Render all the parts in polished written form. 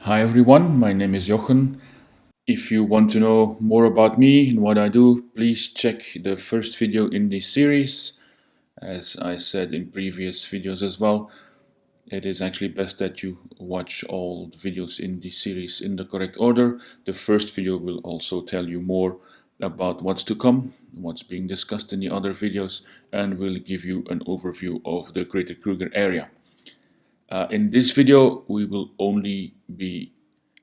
Hi everyone, my name is Jochen. If you want to know more about me and what I do, please check the first video in this series. As I said in previous videos as well, it is actually best that you watch all the videos in this series in the correct order. The first video will also tell you more about what's to come, what's being discussed in the other videos, and will give you an overview of the Greater Kruger area. In this video, we will only be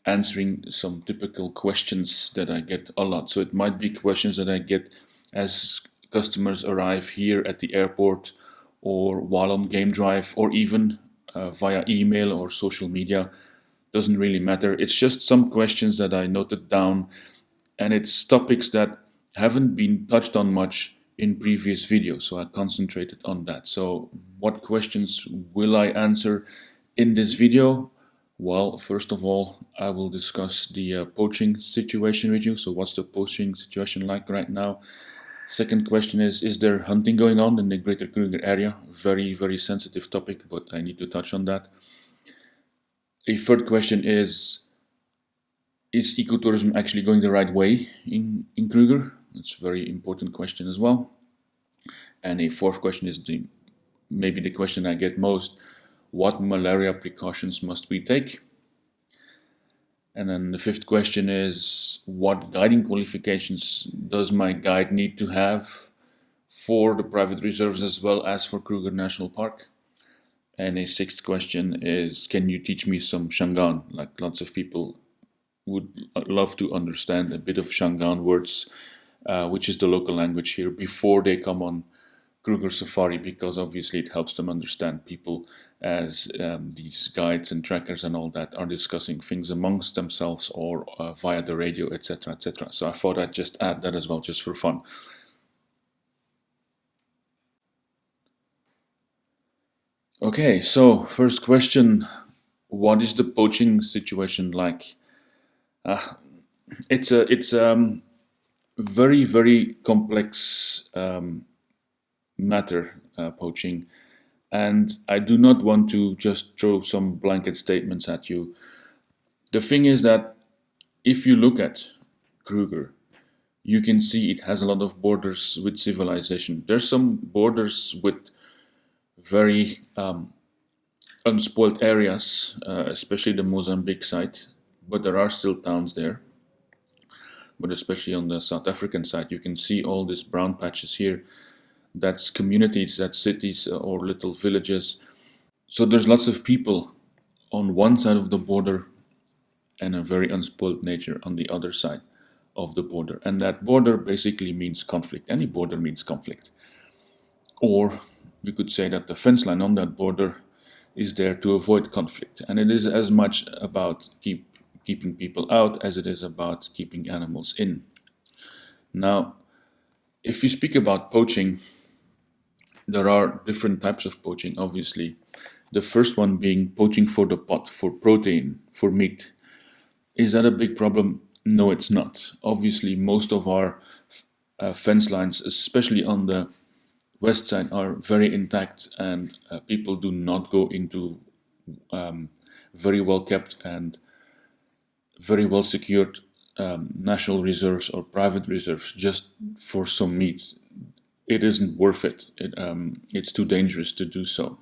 answering some typical questions that I get a lot. So it might be questions that I get as customers arrive here at the airport or while on game drive or even via email or social media. Doesn't really matter. It's just some questions that I noted down, and it's topics that haven't been touched on much in previous videos, so I concentrated on that. So what questions will I answer in this video? Well, first of all, I will discuss the poaching situation with you. So what's the poaching situation like right now? Second question is there hunting going on in the Greater Kruger area? Very, very sensitive topic, but I need to touch on that. A third question is ecotourism actually going the right way in Kruger? That's a very important question as well. And a fourth question is maybe the question I get most: what malaria precautions must we take? And then the fifth question is, what guiding qualifications does my guide need to have for the private reserves as well as for Kruger National Park? And a sixth question is, can you teach me some Shangaan? Like lots of people would love to understand a bit of Shangaan words, which is the local language here, before they come on Kruger Safari, because obviously it helps them understand people as these guides and trackers and all that are discussing things amongst themselves or via the radio, etc., etc. So I thought I'd just add that as well, just for fun. Okay, so first question, what is the poaching situation like? It's very, very complex matter, poaching, and I do not want to just throw some blanket statements at you. The thing is that if you look at Kruger, you can see it has a lot of borders with civilization. There's some borders with very unspoiled areas, especially the Mozambique side, but there are still towns there. But especially on the South African side, you can see all these brown patches here. That's communities, that's cities or little villages. So there's lots of people on one side of the border and a very unspoiled nature on the other side of the border. And that border basically means conflict. Any border means conflict. Or you could say that the fence line on that border is there to avoid conflict. And it is as much about keeping people out as it is about keeping animals in. Now, if you speak about poaching, there are different types of poaching, obviously. The first one being poaching for the pot, for protein, for meat. Is that a big problem? No, it's not. Obviously, most of our fence lines, especially on the west side, are very intact, and people do not go into very well kept and very well secured national reserves or private reserves just for some meat. It isn't worth it. It's too dangerous to do so.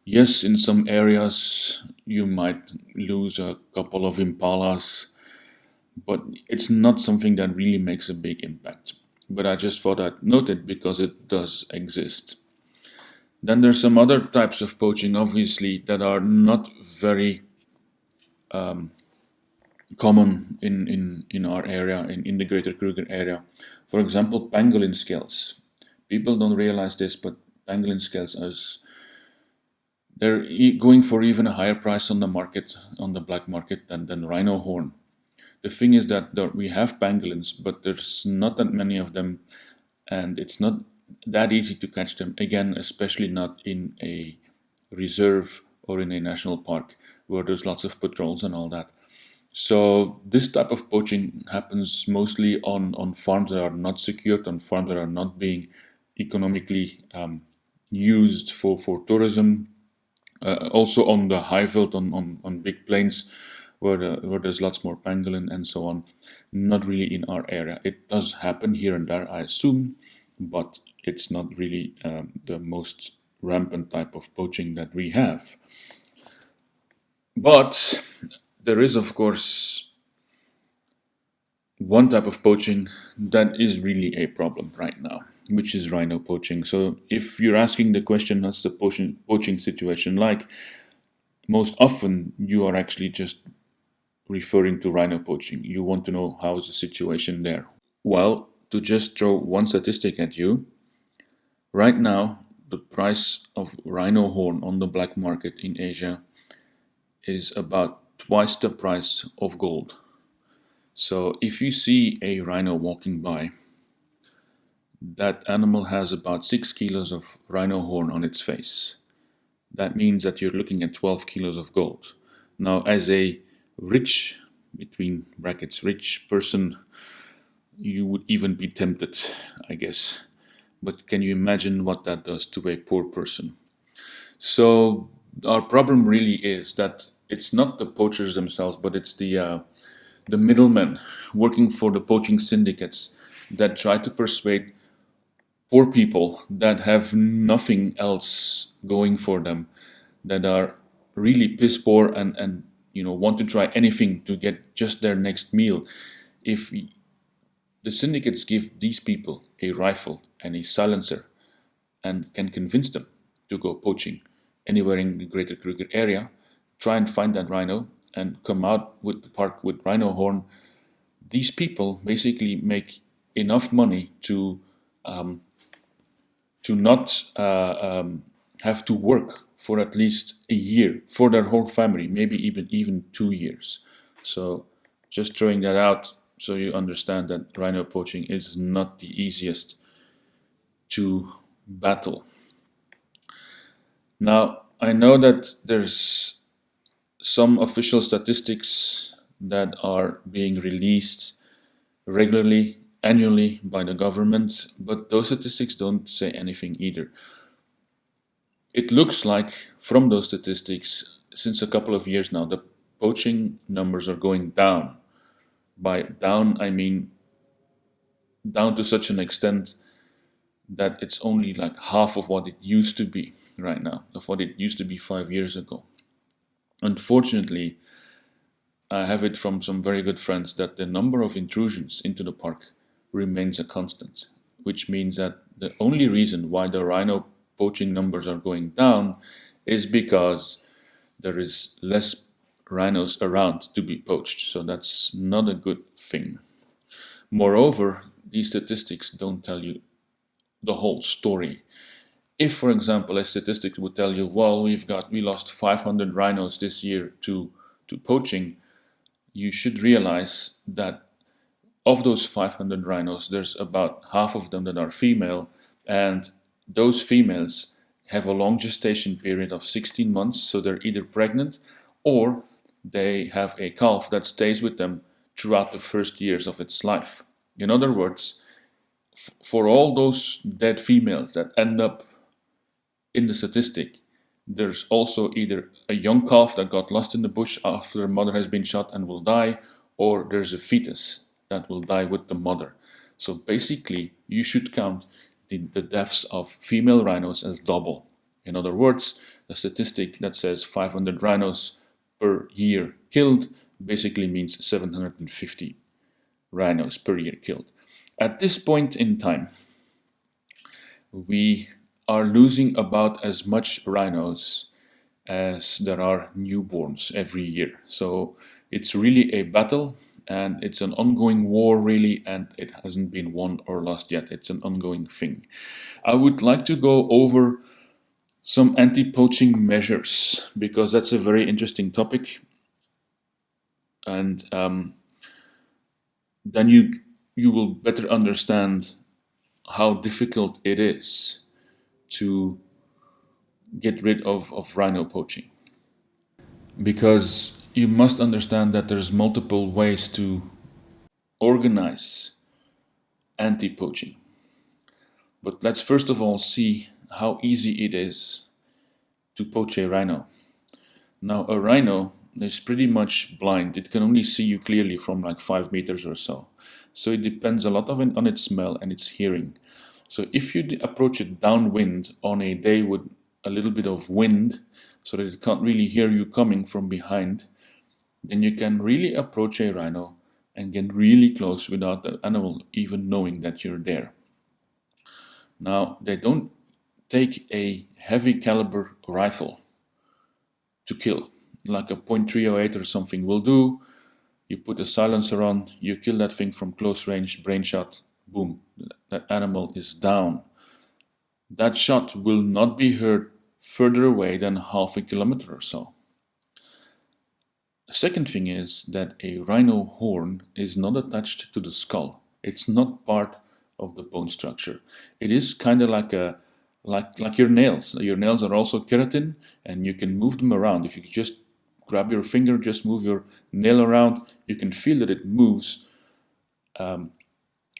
Yes, in some areas you might lose a couple of impalas, but it's not something that really makes a big impact. But I just thought I'd note it because it does exist. Then there's some other types of poaching, obviously, that are not very common in our area, in the Greater Kruger area. For example, pangolin scales. People don't realize this, but pangolin scales they're going for even a higher price on the market, on the black market, than rhino horn. The thing is that we have pangolins, but there's not that many of them, and it's not that easy to catch them. Again, especially not in a reserve or in a national park where there's lots of patrols and all that. So this type of poaching happens mostly on farms that are not secured, on farms that are not being economically used for tourism. Also on the high veld, on big plains where there's lots more pangolin and so on. Not really in our area. It does happen here and there, I assume, but it's not really the most rampant type of poaching that we have. But there is, of course, one type of poaching that is really a problem right now, which is rhino poaching. So if you're asking the question, what's the poaching situation like, most often you are actually just referring to rhino poaching. You want to know how is the situation there. Well, to just throw one statistic at you, right now the price of rhino horn on the black market in Asia is about twice the price of gold. So if you see a rhino walking by, that animal has about 6 kilos of rhino horn on its face. That means that you're looking at 12 kilos of gold. Now, as a rich, between brackets, rich person, you would even be tempted, I guess. But can you imagine what that does to a poor person? So our problem really is that it's not the poachers themselves, but it's the middlemen working for the poaching syndicates that try to persuade poor people that have nothing else going for them, that are really piss poor and want to try anything to get just their next meal. If the syndicates give these people a rifle and a silencer and can convince them to go poaching anywhere in the Greater Kruger Area, try and find that rhino and come out with the park with rhino horn, these people basically make enough money to not have to work for at least a year for their whole family, maybe even 2 years. So just throwing that out so you understand that rhino poaching is not the easiest to battle. Now, I know that there's some official statistics that are being released regularly, annually by the government, but those statistics don't say anything either. It looks like from those statistics, since a couple of years now, the poaching numbers are going down. By down, I mean down to such an extent that it's only like half of what it used to be right now, of what it used to be 5 years ago. Unfortunately, I have it from some very good friends that the number of intrusions into the park remains a constant, which means that the only reason why the rhino poaching numbers are going down is because there is less rhinos around to be poached. So that's not a good thing. Moreover, these statistics don't tell you the whole story. If, for example, a statistic would tell you, well, we lost 500 rhinos this year to poaching, you should realize that of those 500 rhinos, there's about half of them that are female, and those females have a long gestation period of 16 months, so they're either pregnant or they have a calf that stays with them throughout the first years of its life. In other words, for all those dead females that end up in the statistic, there's also either a young calf that got lost in the bush after the mother has been shot and will die, or there's a fetus that will die with the mother. So basically, you should count the deaths of female rhinos as double. In other words, the statistic that says 500 rhinos per year killed basically means 750 rhinos per year killed. At this point in time, we are losing about as much rhinos as there are newborns every year. So it's really a battle, and it's an ongoing war really, and it hasn't been won or lost yet. It's an ongoing thing. I would like to go over some anti-poaching measures because that's a very interesting topic, and then you will better understand how difficult it is to get rid of rhino poaching. Because you must understand that there's multiple ways to organize anti-poaching. But let's first of all see how easy it is to poach a rhino. Now, a rhino is pretty much blind. It can only see you clearly from like 5 meters or so. So it depends a lot on its smell and its hearing. So if you approach it downwind on a day with a little bit of wind, so that it can't really hear you coming from behind, then you can really approach a rhino and get really close without the animal even knowing that you're there. Now, they don't take a heavy caliber rifle to kill, like a .308 or something will do. You put a silencer on, you kill that thing from close range, brain shot, boom, that animal is down. That shot will not be heard further away than half a kilometer or so. The second thing is that a rhino horn is not attached to the skull. It's not part of the bone structure. It is kind of like your nails. Your nails are also keratin, and you can move them around. If you just grab your finger, just move your nail around, you can feel that it moves, and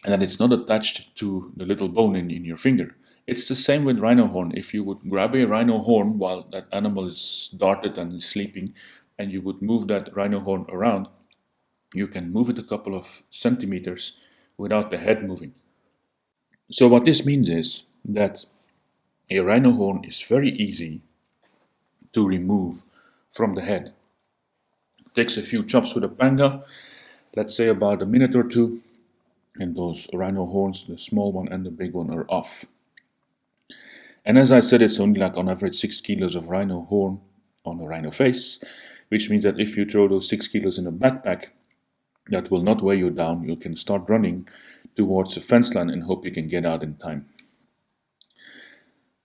that it's not attached to the little bone in your finger. It's the same with rhino horn. If you would grab a rhino horn while that animal is darted and is sleeping, and you would move that rhino horn around, you can move it a couple of centimeters without the head moving. So what this means is that a rhino horn is very easy to remove from the head. It takes a few chops with a panga, let's say about a minute or two, and those rhino horns, the small one and the big one, are off. And as I said, it's only like on average 6 kilos of rhino horn on a rhino face, which means that if you throw those 6 kilos in a backpack, that will not weigh you down. You can start running towards a fence line and hope you can get out in time.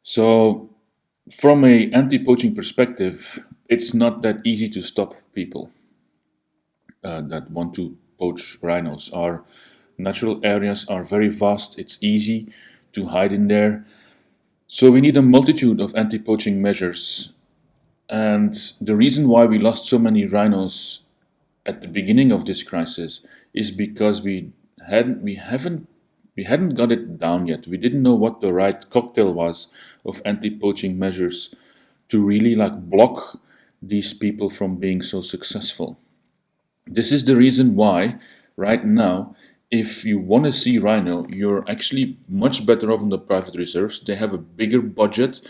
So from a anti-poaching perspective, it's not that easy to stop people that want to poach rhinos. Our natural areas are very vast. It's easy to hide in there. So we need a multitude of anti-poaching measures. And the reason why we lost so many rhinos at the beginning of this crisis is because we hadn't got it down yet. We didn't know what the right cocktail was of anti-poaching measures to really block these people from being so successful. This is the reason why right now, if you want to see rhino, you're actually much better off on the private reserves. They have a bigger budget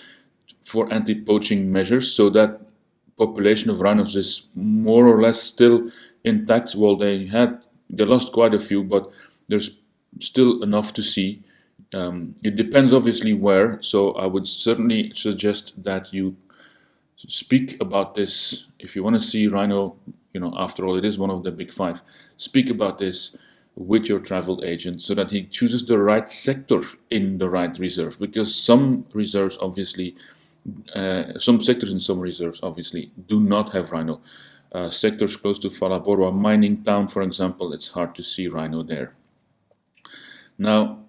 for anti-poaching measures, so that population of rhinos is more or less still intact. Well, they lost quite a few, but there's still enough to see. It depends obviously where, so I would certainly suggest that you speak about this. If you want to see rhino, after all, it is one of the big five, speak about this with your travel agent so that he chooses the right sector in the right reserve, because some reserves obviously, some sectors in some reserves obviously do not have rhino. Sectors close to Falaborwa mining town, for example, it's hard to see rhino there. Now,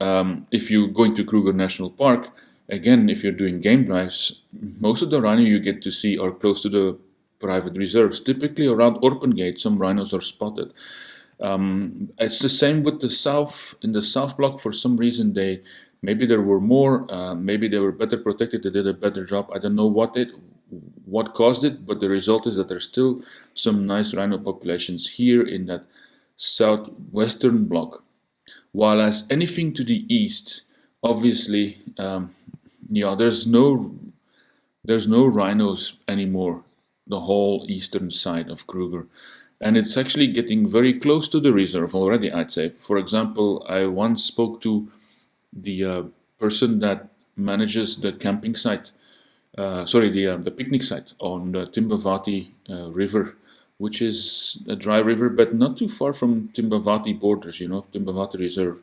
if you're going to Kruger National Park, again, if you're doing game drives, most of the rhino you get to see are close to the private reserves. Typically around Orpengate, some rhinos are spotted. It's the same with the south. In the south block, for some reason, maybe there were more, maybe they were better protected, they did a better job. I don't know what caused it, but the result is that there's still some nice rhino populations here in that southwestern block. While as anything to the east, obviously, there's no rhinos anymore, the whole eastern side of Kruger. And it's actually getting very close to the reserve already, I'd say. For example, I once spoke to the person that manages the camping site, the picnic site on the Timbavati River, which is a dry river, but not too far from Timbavati borders, Timbavati Reserve.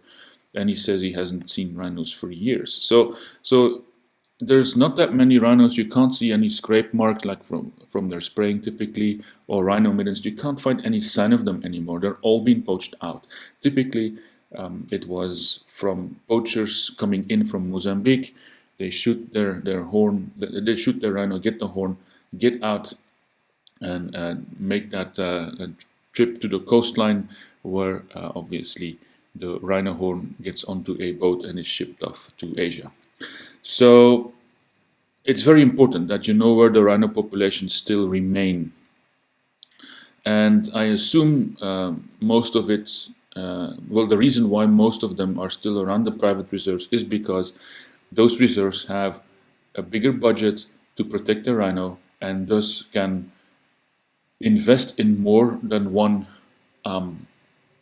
And he says he hasn't seen rhinos for years. So there's not that many rhinos. You can't see any scrape marks like from their spraying typically, or rhino middens. You can't find any sign of them anymore. They're all being poached out. Typically, it was from poachers coming in from Mozambique. They shoot their horn, they shoot their rhino, get the horn, get out, and make that trip to the coastline where obviously the rhino horn gets onto a boat and is shipped off to Asia. So it's very important that you know where the rhino populations still remain. And I assume most of it, the reason why most of them are still around the private reserves is because those reserves have a bigger budget to protect the rhino and thus can invest in more than one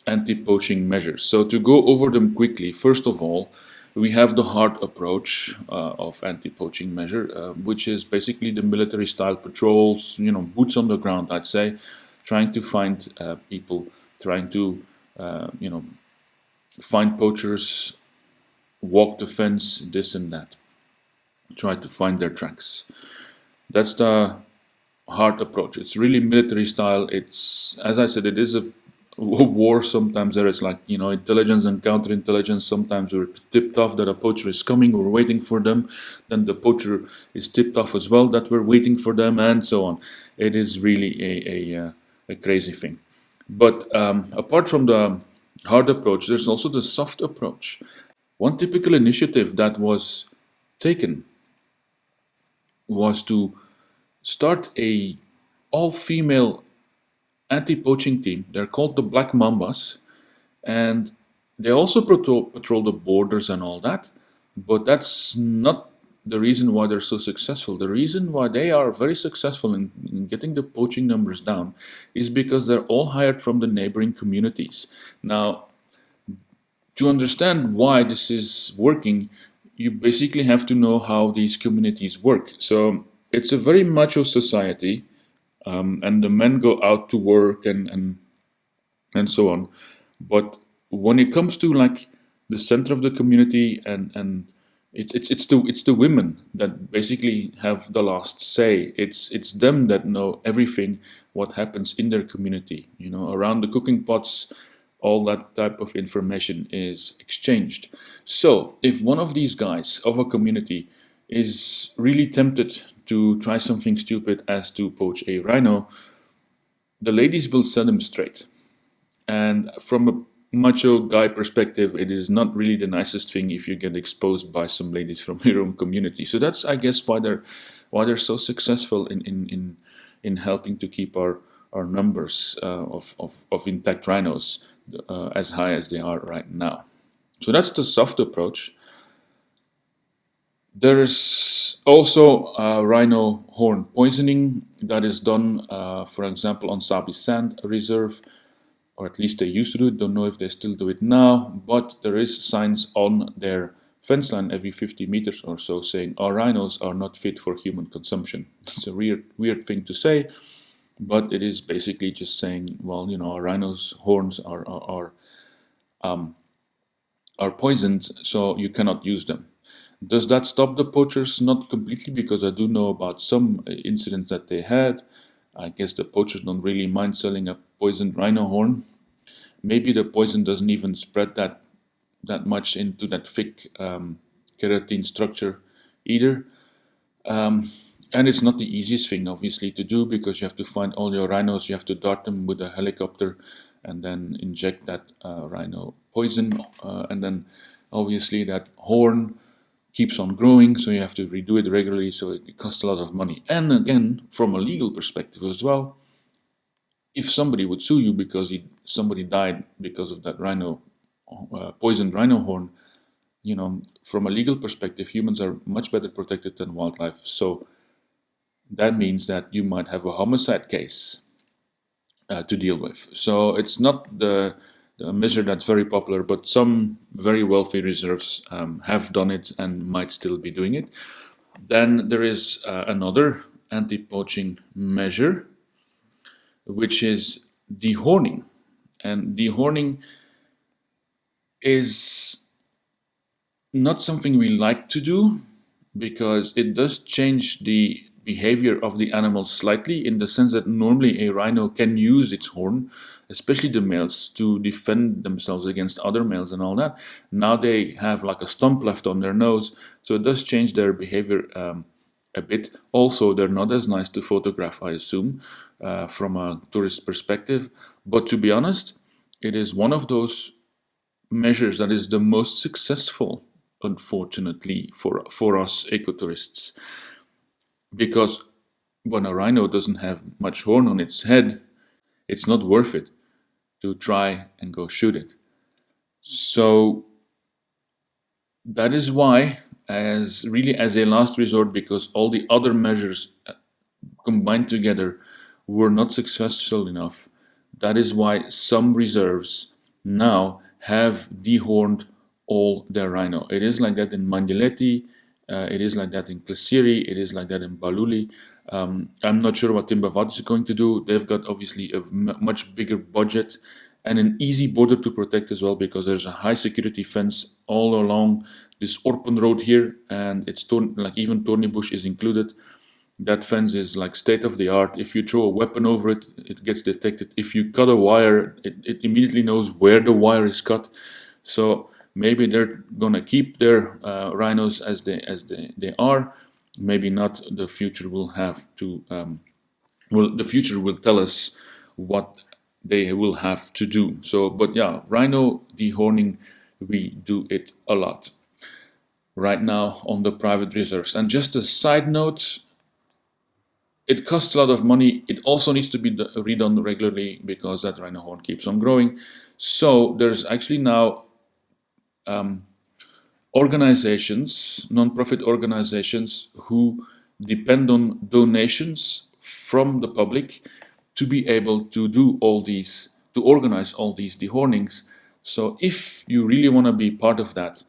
anti-poaching measures. So to go over them quickly, first of all, we have the hard approach of anti-poaching measure, which is basically the military-style patrols, boots on the ground, I'd say, trying to find people, trying to, find poachers, walk the fence, this and that, try to find their tracks. That's the hard approach. It's really military style. It's, as I said, it is a war. Sometimes there is like, intelligence and counterintelligence. Sometimes we're tipped off that a poacher is coming, we're waiting for them. Then the poacher is tipped off as well that we're waiting for them, and so on. It is really a crazy thing. But apart from the hard approach, there's also the soft approach. One typical initiative that was taken was to start a all-female anti-poaching team. They're called the Black Mambas, and they also patrol the borders and all that, but that's not the reason why they're so successful. The reason why they are very successful in getting the poaching numbers down is because they're all hired from the neighboring communities. Now, to understand why this is working, you basically have to know how these communities work. So it's a very macho society, and the men go out to work and so on. But when it comes to like the center of the community, and it's the women that basically have the last say. It's them that know everything what happens in their community. Around the cooking pots, all that type of information is exchanged. So if one of these guys of a community is really tempted to try something stupid as to poach a rhino, the ladies will set him straight. And from a macho guy perspective, it is not really the nicest thing if you get exposed by some ladies from your own community. So that's, I guess, why they're so successful in helping to keep our numbers of intact rhinos as high as they are right now. So that's the soft approach. There is also rhino horn poisoning that is done, for example, on Sabi Sand Reserve, or at least they used to do it. Don't know if they still do it now, but there is signs on their fence line every 50 meters or so saying our rhinos are not fit for human consumption. It's a weird thing to say, but it is basically just saying, well, our rhinos' horns are poisoned, so you cannot use them. Does that stop the poachers? Not completely, because I do know about some incidents that they had. I guess the poachers don't really mind selling a poisoned rhino horn. Maybe the poison doesn't even spread that much into that thick keratin structure either. And it's not the easiest thing, obviously, to do, because you have to find all your rhinos, you have to dart them with a helicopter and then inject that rhino poison. And then, obviously, that horn keeps on growing, so you have to redo it regularly, so it costs a lot of money. And again, from a legal perspective as well, if somebody would sue you because somebody died because of that poisoned rhino horn, from a legal perspective, humans are much better protected than wildlife. So that means that you might have a homicide case to deal with. So it's not the measure that's very popular, but some very wealthy reserves have done it and might still be doing it. Then there is another anti-poaching measure, which is dehorning. And dehorning is not something we like to do, because it does change the behavior of the animal slightly, in the sense that normally a rhino can use its horn, especially the males, to defend themselves against other males and all that. Now they have like a stump left on their nose, so it does change their behavior a bit. Also, they're not as nice to photograph, I assume, from a tourist perspective. But to be honest, it is one of those measures that is the most successful, unfortunately, for us ecotourists. Because when a rhino doesn't have much horn on its head, it's not worth it to try and go shoot it. So that is why, as a last resort, because all the other measures combined together were not successful enough, that is why some reserves now have dehorned all their rhino. It is like that in Mandiletti, it is like that in Klesiri, it is like that in Baluli. I'm not sure what Timbavad is going to do. They've got obviously a much bigger budget and an easy border to protect as well, because there's a high security fence all along this Orpen road here, and it's like even Thorny Bush is included. That fence is like state of the art. If you throw a weapon over it, it gets detected. If you cut a wire, it immediately knows where the wire is cut. So maybe they're gonna keep their rhinos as they are. Maybe not. The future will have to. The future will tell us what they will have to do. So, but yeah, rhino dehorning, we do it a lot right now on the private reserves. And just a side note, it costs a lot of money. It also needs to be redone regularly because that rhino horn keeps on growing. So there's actually now organizations, non-profit organizations, who depend on donations from the public to be able to do all these, to organize all these dehornings. So if you really want to be part of that,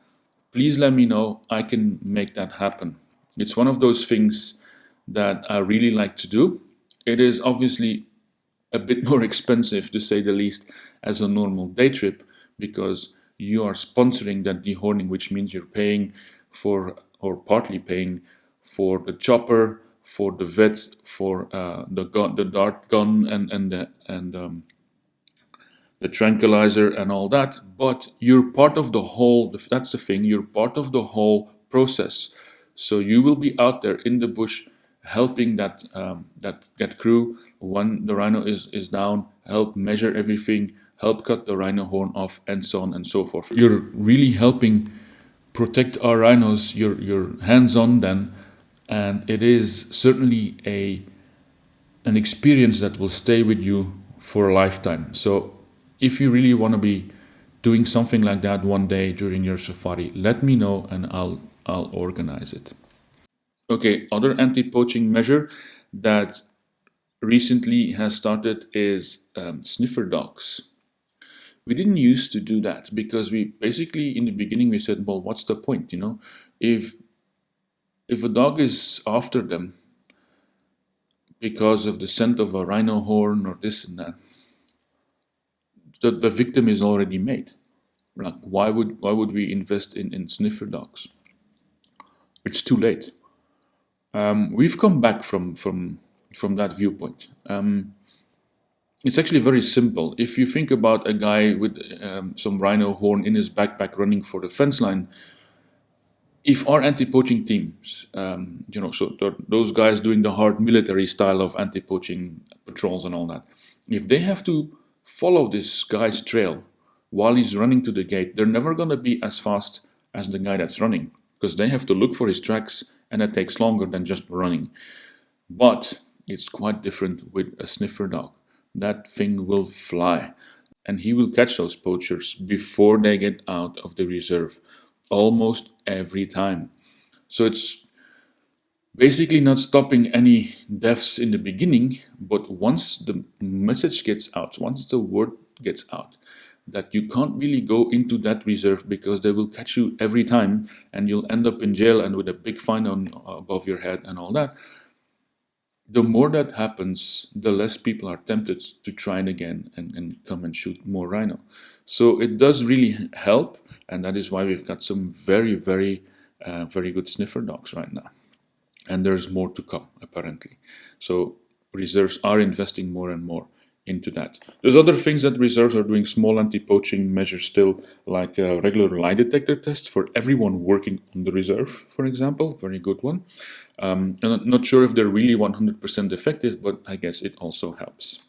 please let me know. I can make that happen. It's one of those things that I really like to do. It is obviously a bit more expensive, to say the least, as a normal day trip, because you are sponsoring that dehorning, which means you're paying for, or partly paying for, the chopper, for the vet, for the dart gun, and the tranquilizer and all that. But you're part of the whole. That's the thing. You're part of the whole process. So you will be out there in the bush, helping that crew when the rhino is down, help measure everything, help cut the rhino horn off, and so on and so forth. You're really helping protect our rhinos. You're hands-on then, and it is certainly an experience that will stay with you for a lifetime. So if you really want to be doing something like that one day during your safari, let me know and I'll organize it. Okay, other anti-poaching measure that recently has started is sniffer dogs. We didn't used to do that because we basically, in the beginning, we said, well, what's the point? If a dog is after them because of the scent of a rhino horn or this and that, the victim is already made. Like, why would we invest in sniffer dogs? It's too late. We've come back from that viewpoint. It's actually very simple. If you think about a guy with some rhino horn in his backpack running for the fence line, if our anti-poaching teams, so those guys doing the hard military style of anti-poaching patrols and all that, if they have to follow this guy's trail while he's running to the gate, they're never going to be as fast as the guy that's running, because they have to look for his tracks, and that takes longer than just running. But it's quite different with a sniffer dog. That thing will fly, and he will catch those poachers before they get out of the reserve, almost every time. So it's basically not stopping any deaths in the beginning, but once the message gets out, once the word gets out, that you can't really go into that reserve because they will catch you every time and you'll end up in jail and with a big fine above your head and all that. The more that happens, the less people are tempted to try it again and come and shoot more rhino. So it does really help, and that is why we've got some very, very, very good sniffer dogs right now. And there's more to come, apparently. So reserves are investing more and more into that. There's other things that reserves are doing, small anti-poaching measures still, like a regular lie detector test for everyone working on the reserve, for example. Very good one. And I'm not sure if they're really 100% effective, but I guess it also helps.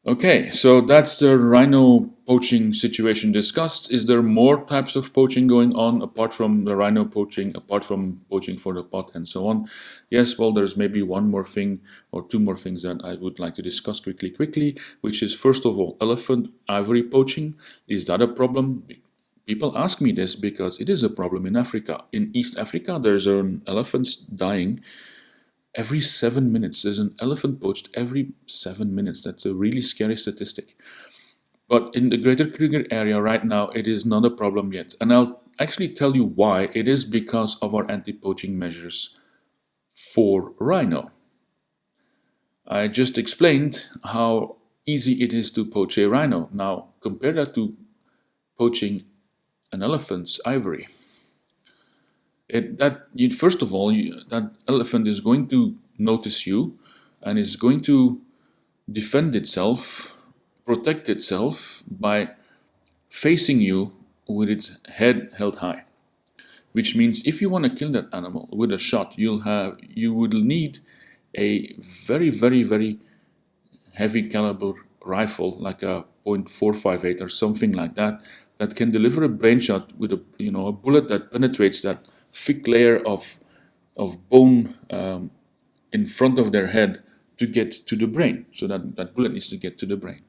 Okay, so that's the rhino poaching situation discussed. Is there more types of poaching going on apart from the rhino poaching, apart from poaching for the pot and so on? Yes, well, there's maybe one more thing or two more things that I would like to discuss quickly, which is first of all, elephant ivory poaching. Is that a problem? People ask me this because it is a problem in Africa. In East Africa, there's an elephant dying every 7 minutes. There's an elephant poached every 7 minutes. That's a really scary statistic. But in the Greater Kruger Area right now, it is not a problem yet. And I'll actually tell you why. It is because of our anti-poaching measures for rhino. I just explained how easy it is to poach a rhino. Now, compare that to poaching an elephant's ivory. First of all, that elephant is going to notice you and is going to defend itself, protect itself by facing you with its head held high. Which means if you want to kill that animal with a shot, you would need a very, very, very heavy caliber rifle, like a .458 or something like that, that can deliver a brain shot with a bullet that penetrates that thick layer of bone in front of their head to get to the brain. So that bullet needs to get to the brain.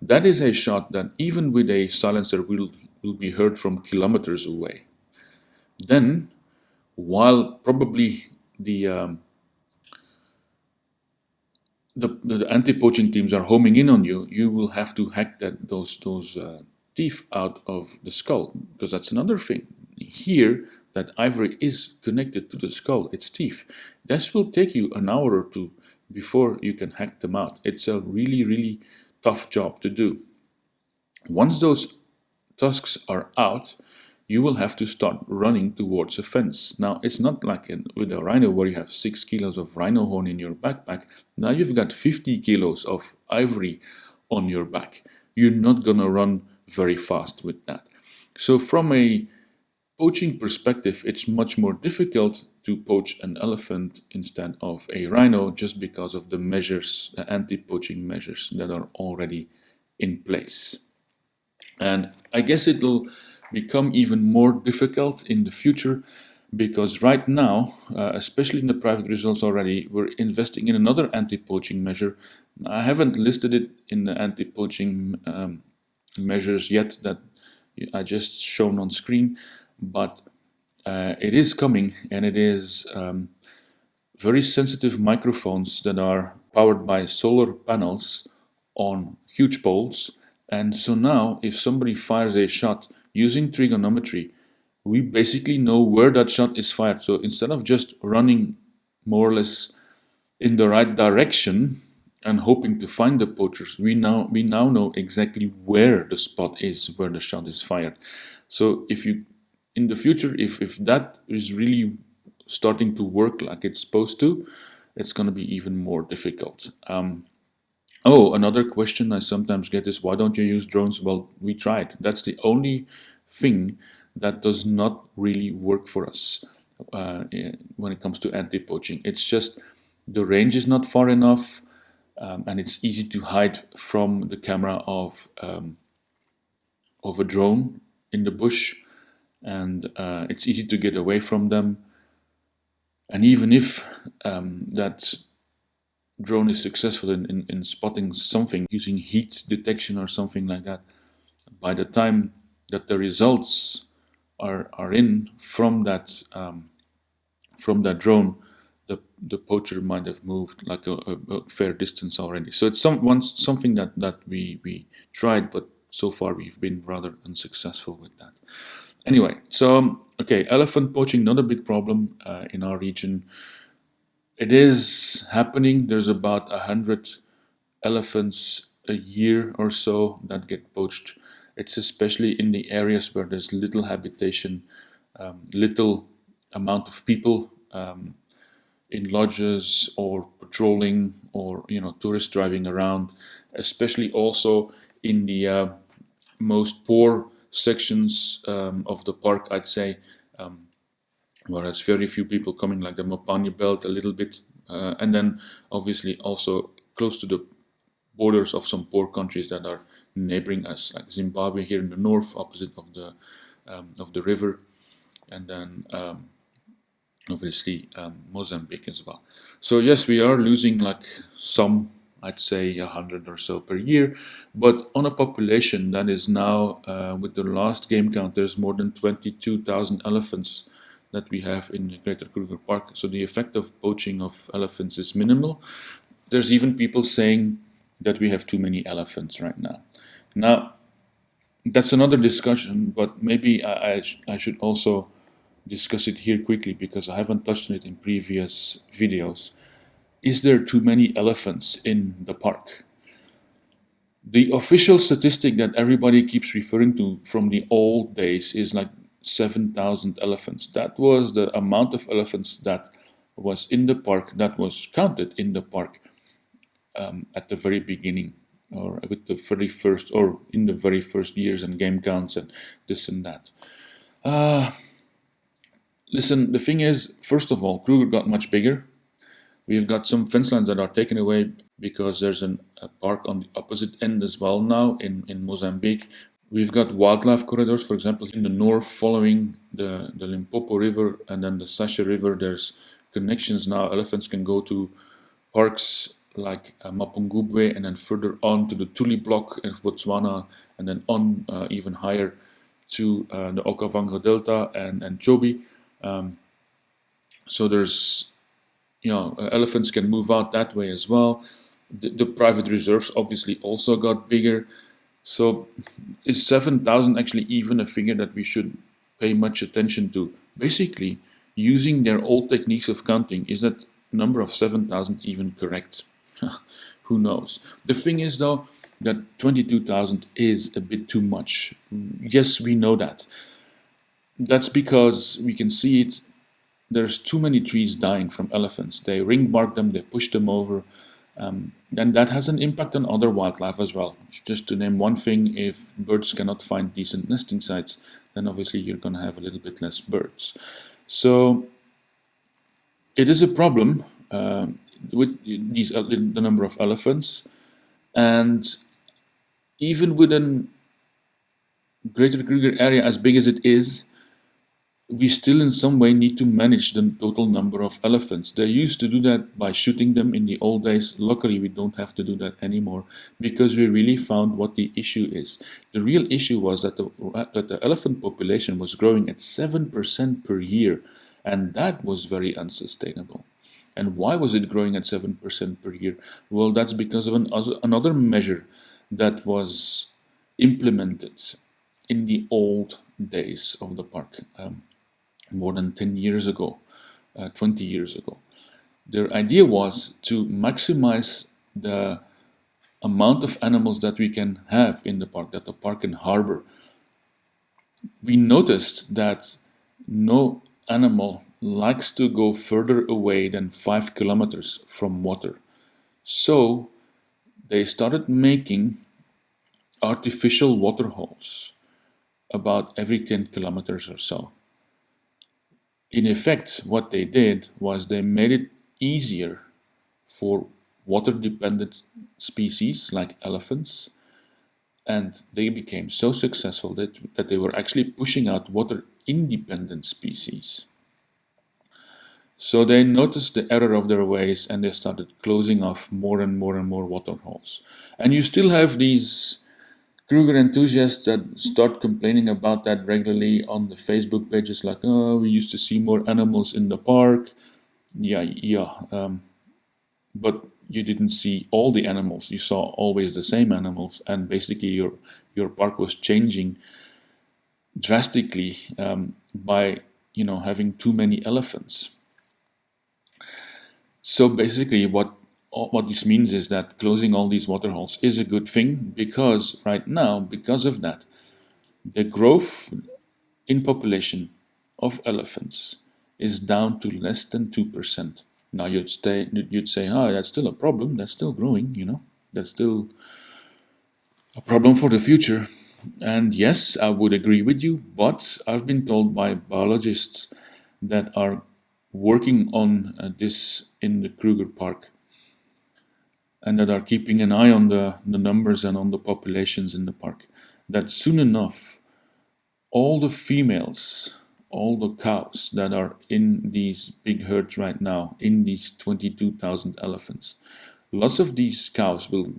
That is a shot that even with a silencer will be heard from kilometers away. Then, while probably the anti-poaching teams are homing in on you, you will have to hack those teeth out of the skull, because that's another thing. Here, that ivory is connected to the skull, its teeth. This will take you an hour or two before you can hack them out. It's a really, really tough job to do. Once those tusks are out, you will have to start running towards a fence. Now, it's not like with a rhino where you have 6 kilos of rhino horn in your backpack. Now you've got 50 kilos of ivory on your back. You're not gonna run very fast with that. So from a poaching perspective, it's much more difficult to poach an elephant instead of a rhino just because of the measures, the anti-poaching measures that are already in place. And I guess it'll become even more difficult in the future because right now, especially in the private reserves already, we're investing in another anti-poaching measure. I haven't listed it in the anti-poaching measures yet that I just shown on screen, but it is coming, and it is very sensitive microphones that are powered by solar panels on huge poles. And so now, if somebody fires a shot using trigonometry, we basically know where that shot is fired. So instead of just running more or less in the right direction and hoping to find the poachers, we now know exactly where the spot is where the shot is fired. So if you in the future, if that is really starting to work like it's supposed to, it's going to be even more difficult. Another question I sometimes get is, why don't you use drones? Well, we tried. That's the only thing that does not really work for us when it comes to anti-poaching. It's just the range is not far enough, and it's easy to hide from the camera of a drone in the bush, and it's easy to get away from them. And even if that drone is successful in spotting something using heat detection or something like that, by the time that the results are in from that drone, the poacher might have moved like a fair distance already. So it's something that we tried, but so far we've been rather unsuccessful with that. Anyway, so okay, elephant poaching, not a big problem in our region. It is happening. There's about 100 elephants a year or so that get poached. It's especially in the areas where there's little habitation, little amount of people in lodges or patrolling, or tourists driving around. Especially also in the most poor sections of the park, I'd say. Where there's very few people coming, like the Mopani belt a little bit, and then obviously also close to the borders of some poor countries that are neighboring us, like Zimbabwe here in the north, opposite of the river, and then obviously Mozambique as well. So yes, we are losing like some, I'd say 100 or so per year, but on a population that is now, with the last game count, there's more than 22,000 elephants that we have in the Greater Kruger Park. So the effect of poaching of elephants is minimal. There's even people saying that we have too many elephants right now. Now, that's another discussion, but maybe I should also discuss it here quickly because I haven't touched on it in previous videos. Is there too many elephants in the park? The official statistic that everybody keeps referring to from the old days is like 7,000 elephants. That was the amount of elephants that was in the park, that was counted in the park at the very beginning, or with the very first, or in the very first years and game counts and this and that. Listen, the thing is, first of all, Kruger got much bigger. We've got some fence lines that are taken away because there's a park on the opposite end as well now in Mozambique. We've got wildlife corridors, for example, in the north following the Limpopo River and then the Sasha River. There's connections now. Elephants can go to parks like Mapungubwe and then further on to the Tuli block in Botswana and then on even higher to the Okavango Delta and Chobe. So there's, elephants can move out that way as well. The private reserves obviously also got bigger. So is 7,000 actually even a figure that we should pay much attention to? Basically, using their old techniques of counting, is that number of 7,000 even correct? Who knows? The thing is though, that 22,000 is a bit too much. Yes, we know that. That's because we can see it. There's too many trees dying from elephants. They ring bark them, they push them over, and that has an impact on other wildlife as well. Just to name one thing, if birds cannot find decent nesting sites, then obviously you're going to have a little bit less birds. So it is a problem with the number of elephants, and even within Greater Kruger Area, as big as it is, we still in some way need to manage the total number of elephants. They used to do that by shooting them in the old days. Luckily, we don't have to do that anymore because we really found what the issue is. The real issue was that the elephant population was growing at 7% per year, and that was very unsustainable. And why was it growing at 7% per year? Well, that's because of another measure that was implemented in the old days of the park. More than 10 years ago, 20 years ago. Their idea was to maximize the amount of animals that we can have in the park, that the park can harbor. We noticed that no animal likes to go further away than 5 kilometers from water. So they started making artificial water holes about every 10 kilometers or so. In effect, what they did was they made it easier for water-dependent species like elephants, and they became so successful that they were actually pushing out water-independent species. So they noticed the error of their ways and they started closing off more and more and more water holes. And you still have these Kruger enthusiasts that start complaining about that regularly on the Facebook pages, like, oh, we used to see more animals in the park. But you didn't see all the animals. You saw always the same animals, and basically your park was changing drastically by having too many elephants. So basically what this means is that closing all these water holes is a good thing, because right now, because of that, the growth in population of elephants is down to less than 2%. Now you'd say, oh, that's still a problem, that's still growing, that's still a problem for the future. And yes, I would agree with you, but I've been told by biologists that are working on this in the Kruger Park and that are keeping an eye on the numbers and on the populations in the park, that soon enough, all the females, all the cows that are in these big herds right now, in these 22,000 elephants, lots of these cows will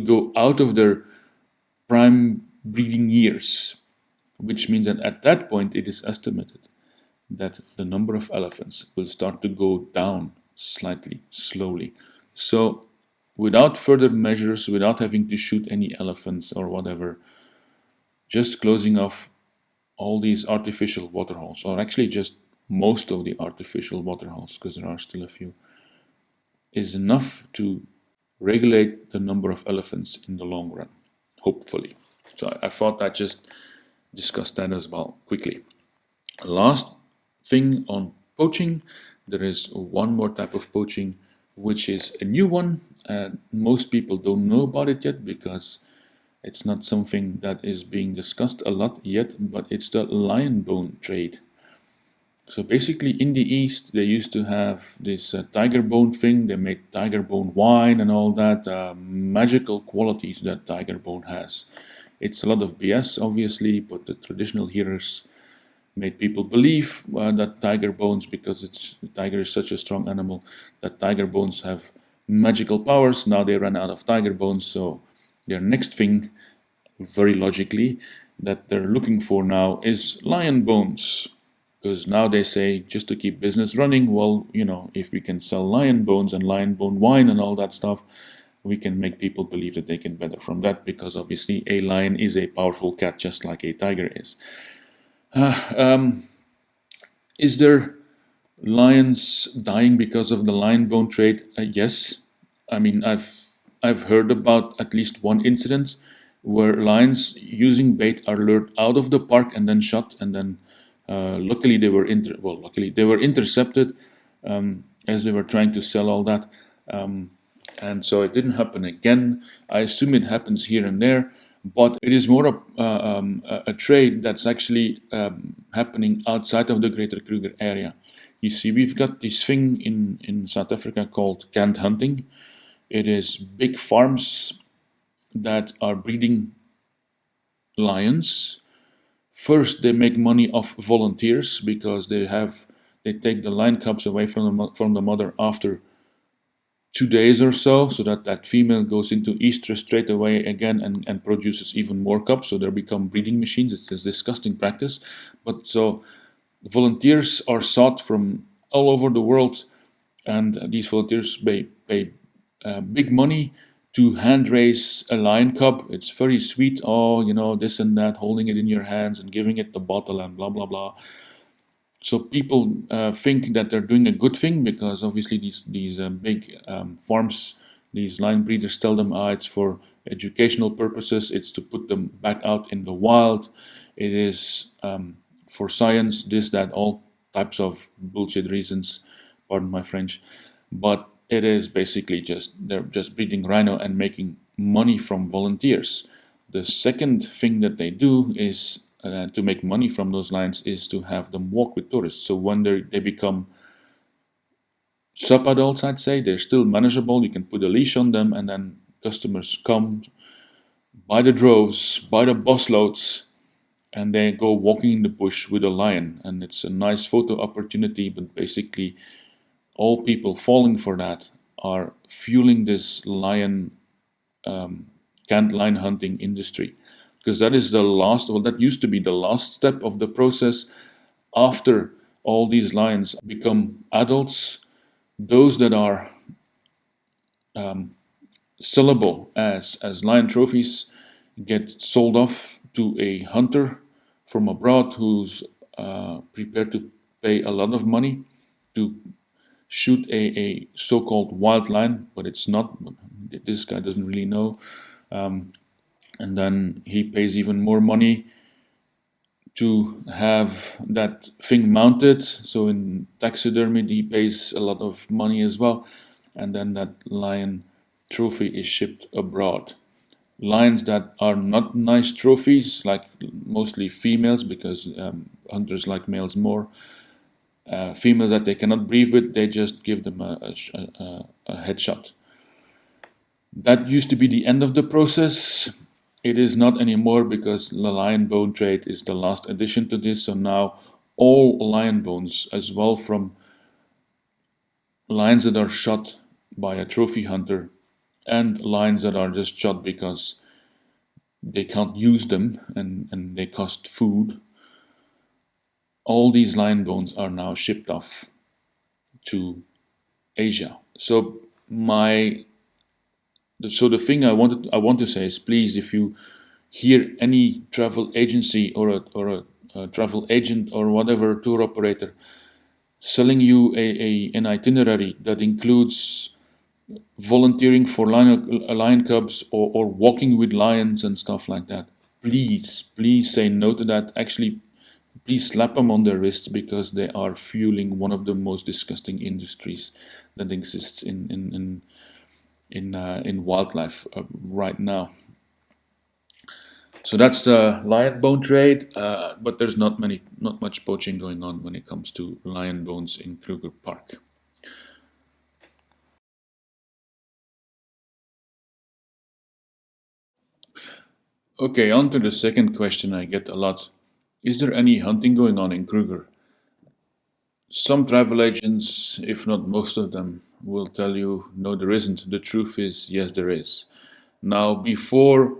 go out of their prime breeding years, which means that at that point it is estimated that the number of elephants will start to go down slightly, slowly. So without further measures, without having to shoot any elephants or whatever, just closing off all these artificial waterholes, or actually just most of the artificial waterholes, because there are still a few, is enough to regulate the number of elephants in the long run, hopefully. So I thought I'd just discuss that as well quickly. Last thing on poaching, there is one more type of poaching, which is a new one. Most people don't know about it yet because it's not something that is being discussed a lot yet, but it's the lion bone trade. So basically in the East, they used to have this tiger bone thing. They made tiger bone wine and all that, magical qualities that tiger bone has. It's a lot of BS, obviously, but the traditional hearers made people believe that tiger bones, because the tiger is such a strong animal, that tiger bones have magical powers. Now they ran out of tiger bones, so their next thing, very logically, that they're looking for now is lion bones. Because now they say, just to keep business running, well, if we can sell lion bones and lion bone wine and all that stuff, we can make people believe that they can benefit from that, because obviously a lion is a powerful cat just like a tiger is. Is there lions dying because of the lion bone trade? Yes. I mean, I've heard about at least one incident where lions using bait are lured out of the park and then shot, and then luckily they were intercepted as they were trying to sell all that, and so it didn't happen again. I assume it happens here and there, but it is more a trade that's actually happening outside of the Greater Kruger Area. You see, we've got this thing in South Africa called canned hunting. It is big farms that are breeding lions. First, they make money off volunteers because they take the lion cubs away from the mother after 2 days or so that female goes into estrus straight away again and produces even more cubs, so they become breeding machines. It's a disgusting practice. But so volunteers are sought from all over the world, and these volunteers pay big money to hand raise a lion cub. It's very sweet, this and that, holding it in your hands and giving it the bottle and blah blah blah. So people think that they're doing a good thing, because obviously these big farms, these lion breeders tell them, it's for educational purposes, it's to put them back out in the wild, it is for science, this, that, all types of bullshit reasons, pardon my French, but it is basically they're just breeding rhino and making money from volunteers. The second thing that they do is to make money from those lions is to have them walk with tourists. So when they become sub-adults, I'd say, they're still manageable. You can put a leash on them, and then customers come by the droves, by the busloads, and they go walking in the bush with a lion. And it's a nice photo opportunity, but basically all people falling for that are fueling this canned lion hunting industry. Because that is that used to be the last step of the process. After all these lions become adults, those that are sellable as lion trophies get sold off to a hunter from abroad who's prepared to pay a lot of money to shoot a so-called wild lion, but it's not. This guy doesn't really know. And then he pays even more money to have that thing mounted. So in taxidermy, he pays a lot of money as well. And then that lion trophy is shipped abroad. Lions that are not nice trophies, like mostly females, because hunters like males more. Females that they cannot breathe with, they just give them a headshot. That used to be the end of the process. It is not anymore because the lion bone trade is the last addition to this. So now all lion bones, as well from lions that are shot by a trophy hunter and lions that are just shot because they can't use them and they cost food, all these lion bones are now shipped off to Asia. So the thing I want to say is, please, if you hear any travel agency or a travel agent or whatever tour operator selling you an itinerary that includes volunteering for lion cubs or walking with lions and stuff like that, please say no to that. Actually, please slap them on their wrists, because they are fueling one of the most disgusting industries that exists in wildlife right now. So that's the lion bone trade, but there's not much poaching going on when it comes to lion bones in Kruger Park. Okay, on to the second question I get a lot. Is there any hunting going on in Kruger? Some travel agents, if not most of them, will tell you no, there isn't. The truth is, yes, there is. Now, before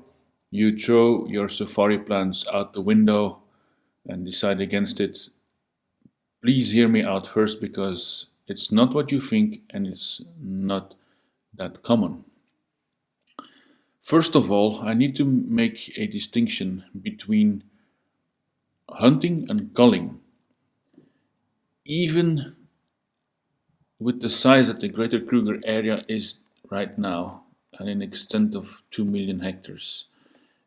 you throw your safari plans out the window and decide against it, please hear me out first, because it's not what you think and it's not that common. First of all, I need to make a distinction between hunting and culling. Even with the size that the Greater Kruger Area is right now, and an extent of 2 million hectares,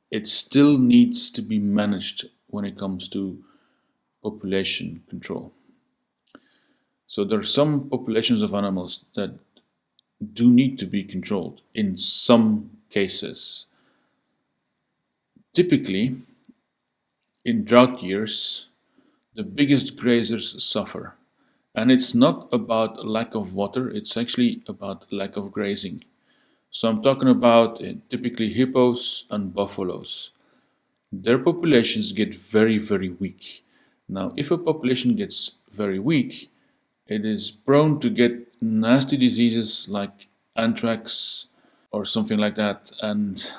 it still needs to be managed when it comes to population control. So there are some populations of animals that do need to be controlled in some cases. Typically, in drought years, the biggest grazers suffer. And it's not about lack of water, it's actually about lack of grazing. So I'm talking about typically hippos and buffaloes. Their populations get very, very weak. Now, if a population gets very weak, it is prone to get nasty diseases like anthrax or something like that, and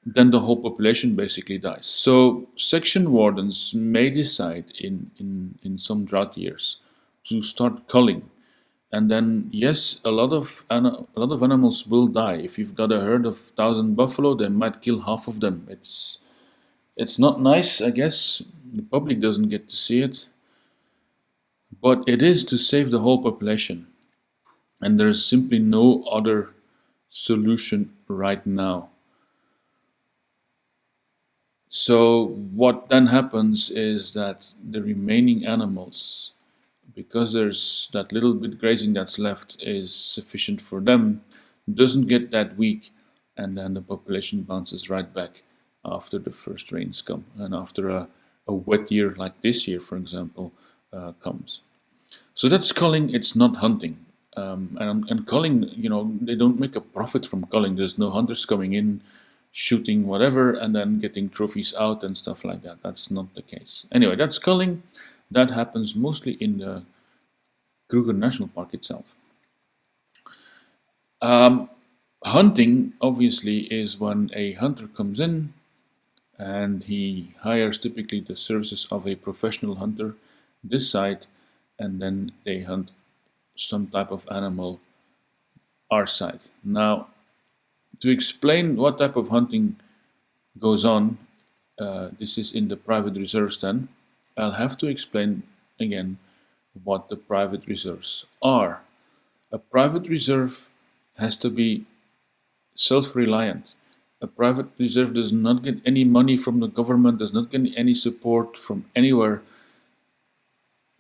then the whole population basically dies. So section wardens may decide in some drought years to start culling. And then, yes, a lot of animals will die. If you've got a herd of 1,000 buffalo, they might kill half of them. It's not nice, I guess. The public doesn't get to see it, but it is to save the whole population. And there's simply no other solution right now. So what then happens is that the remaining animals, because there's that little bit grazing that's left is sufficient for them, doesn't get that weak, and then the population bounces right back after the first rains come and after a wet year like this year, for example, comes. So that's culling, it's not hunting. And culling, they don't make a profit from culling. There's no hunters coming in, shooting whatever, and then getting trophies out and stuff like that. That's not the case. Anyway, that's culling. That happens mostly in the Kruger National Park itself. Hunting, obviously, is when a hunter comes in and he hires typically the services of a professional hunter this side, and then they hunt some type of animal our side. Now, to explain what type of hunting goes on, this is in the private reserves then, I'll have to explain again what the private reserves are. A private reserve has to be self-reliant. A private reserve does not get any money from the government, does not get any support from anywhere.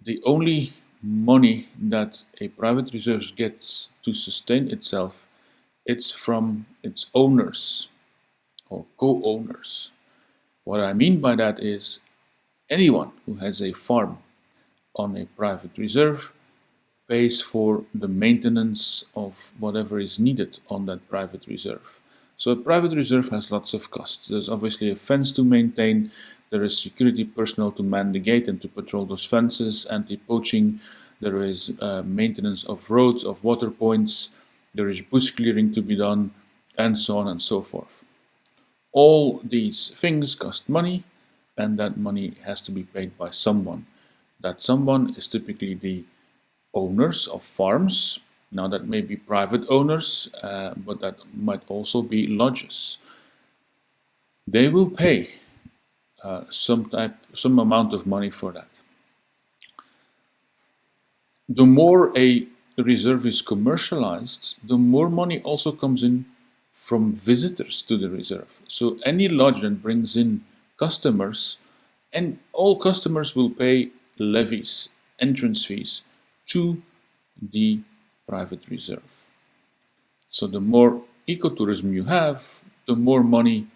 The only money that a private reserve gets to sustain itself, it's from its owners or co-owners. What I mean by that is anyone who has a farm on a private reserve pays for the maintenance of whatever is needed on that private reserve. So a private reserve has lots of costs. There's obviously a fence to maintain, there is security personnel to man the gate and to patrol those fences, anti-poaching, there is maintenance of roads, of water points, there is bush clearing to be done, and so on and so forth. All these things cost money, and that money has to be paid by someone. That someone is typically the owners of farms. Now that may be private owners, but that might also be lodges. They will pay some amount of money for that. The more a reserve is commercialized, the more money also comes in from visitors to the reserve. So any lodge that brings in customers, and all customers will pay levies, entrance fees to the private reserve. So the more ecotourism you have, the more money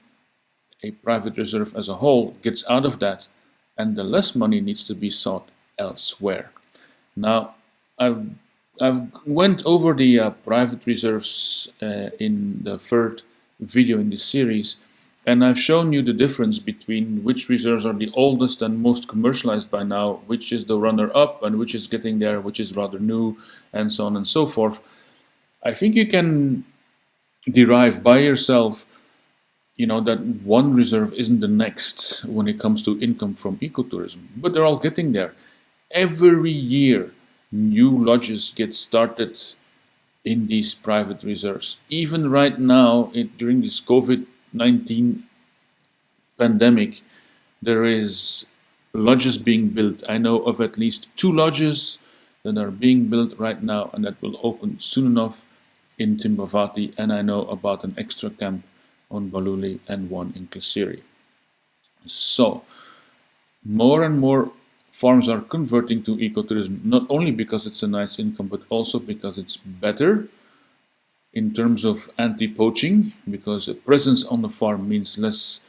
a private reserve as a whole gets out of that, and the less money needs to be sought elsewhere. Now, I've went over the private reserves in the third video in this series, and I've shown you the difference between which reserves are the oldest and most commercialized by now, which is the runner-up and which is getting there, which is rather new, and so on and so forth. I think you can derive by yourself, that one reserve isn't the next when it comes to income from ecotourism, but they're all getting there. Every year, new lodges get started in these private reserves. Even right now, during this COVID-19 pandemic, there is lodges being built. I know of at least 2 lodges that are being built right now and that will open soon enough in Timbavati, and I know about an extra camp on Baluli and one in Klesiri. So, more and more farms are converting to ecotourism, not only because it's a nice income, but also because it's better in terms of anti-poaching, because a presence on the farm means less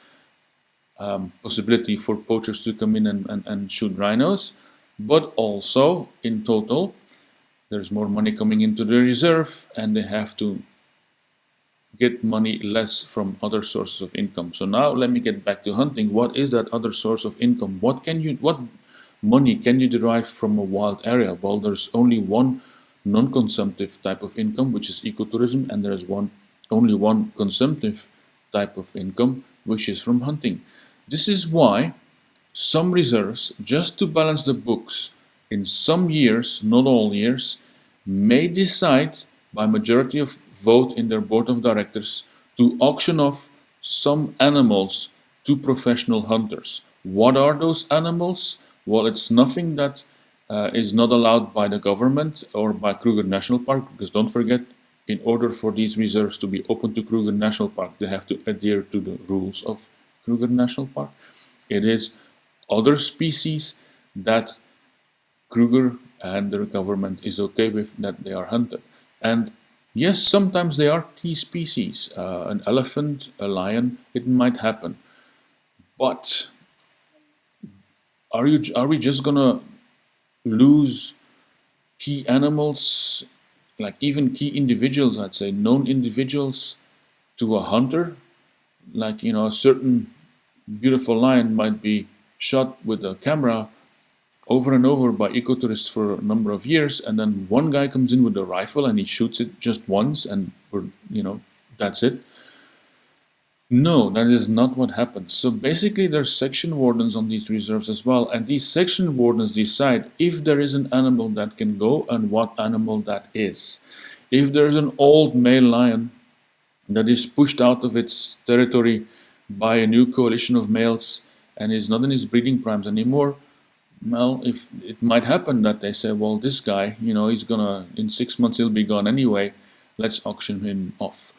possibility for poachers to come in and shoot rhinos, but also, in total, there's more money coming into the reserve, and they have to get money less from other sources of income. So now let me get back to hunting. What is that other source of income? What money can you derive from a wild area? Well, there's only one non-consumptive type of income, which is ecotourism, and there's only one consumptive type of income, which is from hunting. This is why some reserves, just to balance the books, in some years, not all years, may decide by majority of vote in their board of directors to auction off some animals to professional hunters. What are those animals? Well, it's nothing that is not allowed by the government or by Kruger National Park, because don't forget, in order for these reserves to be open to Kruger National Park, they have to adhere to the rules of Kruger National Park. It is other species that Kruger and the government is okay with that they are hunted. And yes, sometimes they are key species. An elephant, a lion, it might happen. But are we just gonna lose key animals, like even key individuals, I'd say, known individuals, to a hunter? Like, a certain beautiful lion might be shot with a camera over and over by ecotourists for a number of years, and then one guy comes in with a rifle and he shoots it just once, and that's it. No, that is not what happens. So basically there's section wardens on these reserves as well, and these section wardens decide if there is an animal that can go and what animal that is. If there's an old male lion that is pushed out of its territory by a new coalition of males and is not in his breeding primes anymore, well, if it might happen that they say, well, this guy, he's gonna, in 6 months he'll be gone anyway, let's auction him off.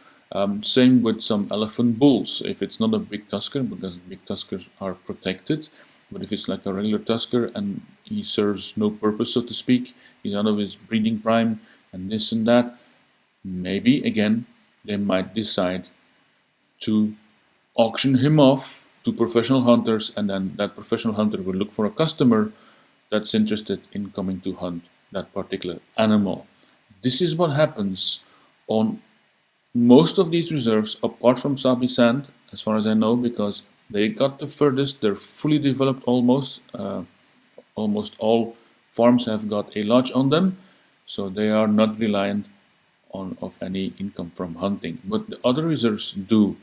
Same with some elephant bulls. If it's not a big tusker, because big tuskers are protected, but if it's like a regular tusker and he serves no purpose, so to speak, he's out of his breeding prime and this and that, maybe again they might decide to auction him off to professional hunters, and then that professional hunter will look for a customer that's interested in coming to hunt that particular animal. This is what happens on most of these reserves, apart from Sabi Sand, as far as I know, because they got the furthest, they're fully developed almost. Almost all farms have got a lodge on them, so they are not reliant on of any income from hunting. But the other reserves do.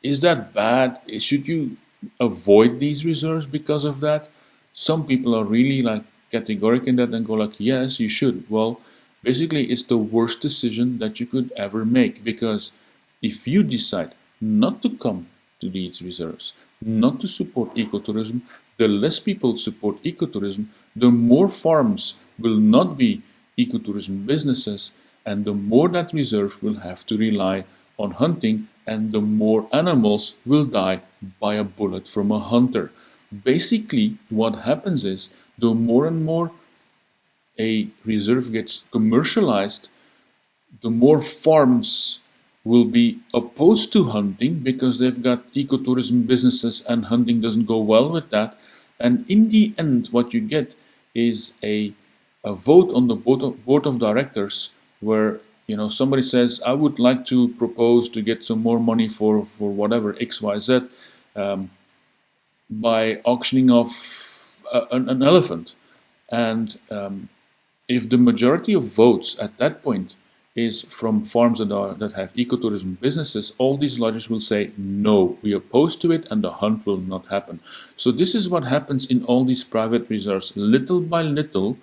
Is that bad? Should you avoid these reserves because of that? Some people are really like categoric in that and go like, yes, you should. Well, basically, it's the worst decision that you could ever make, because if you decide not to come to these reserves, not to support ecotourism, the less people support ecotourism, the more farms will not be ecotourism businesses, and the more that reserve will have to rely on hunting, and the more animals will die by a bullet from a hunter. Basically, what happens is the more and more a reserve gets commercialized, the more farms will be opposed to hunting because they've got ecotourism businesses and hunting doesn't go well with that. And in the end, what you get is a vote on the board of directors where somebody says, I would like to propose to get some more money for whatever XYZ by auctioning off an elephant. And if the majority of votes at that point is from farms that have ecotourism businesses, all these lodges will say, no, we oppose to it and the hunt will not happen. So this is what happens in all these private reserves. Little by little,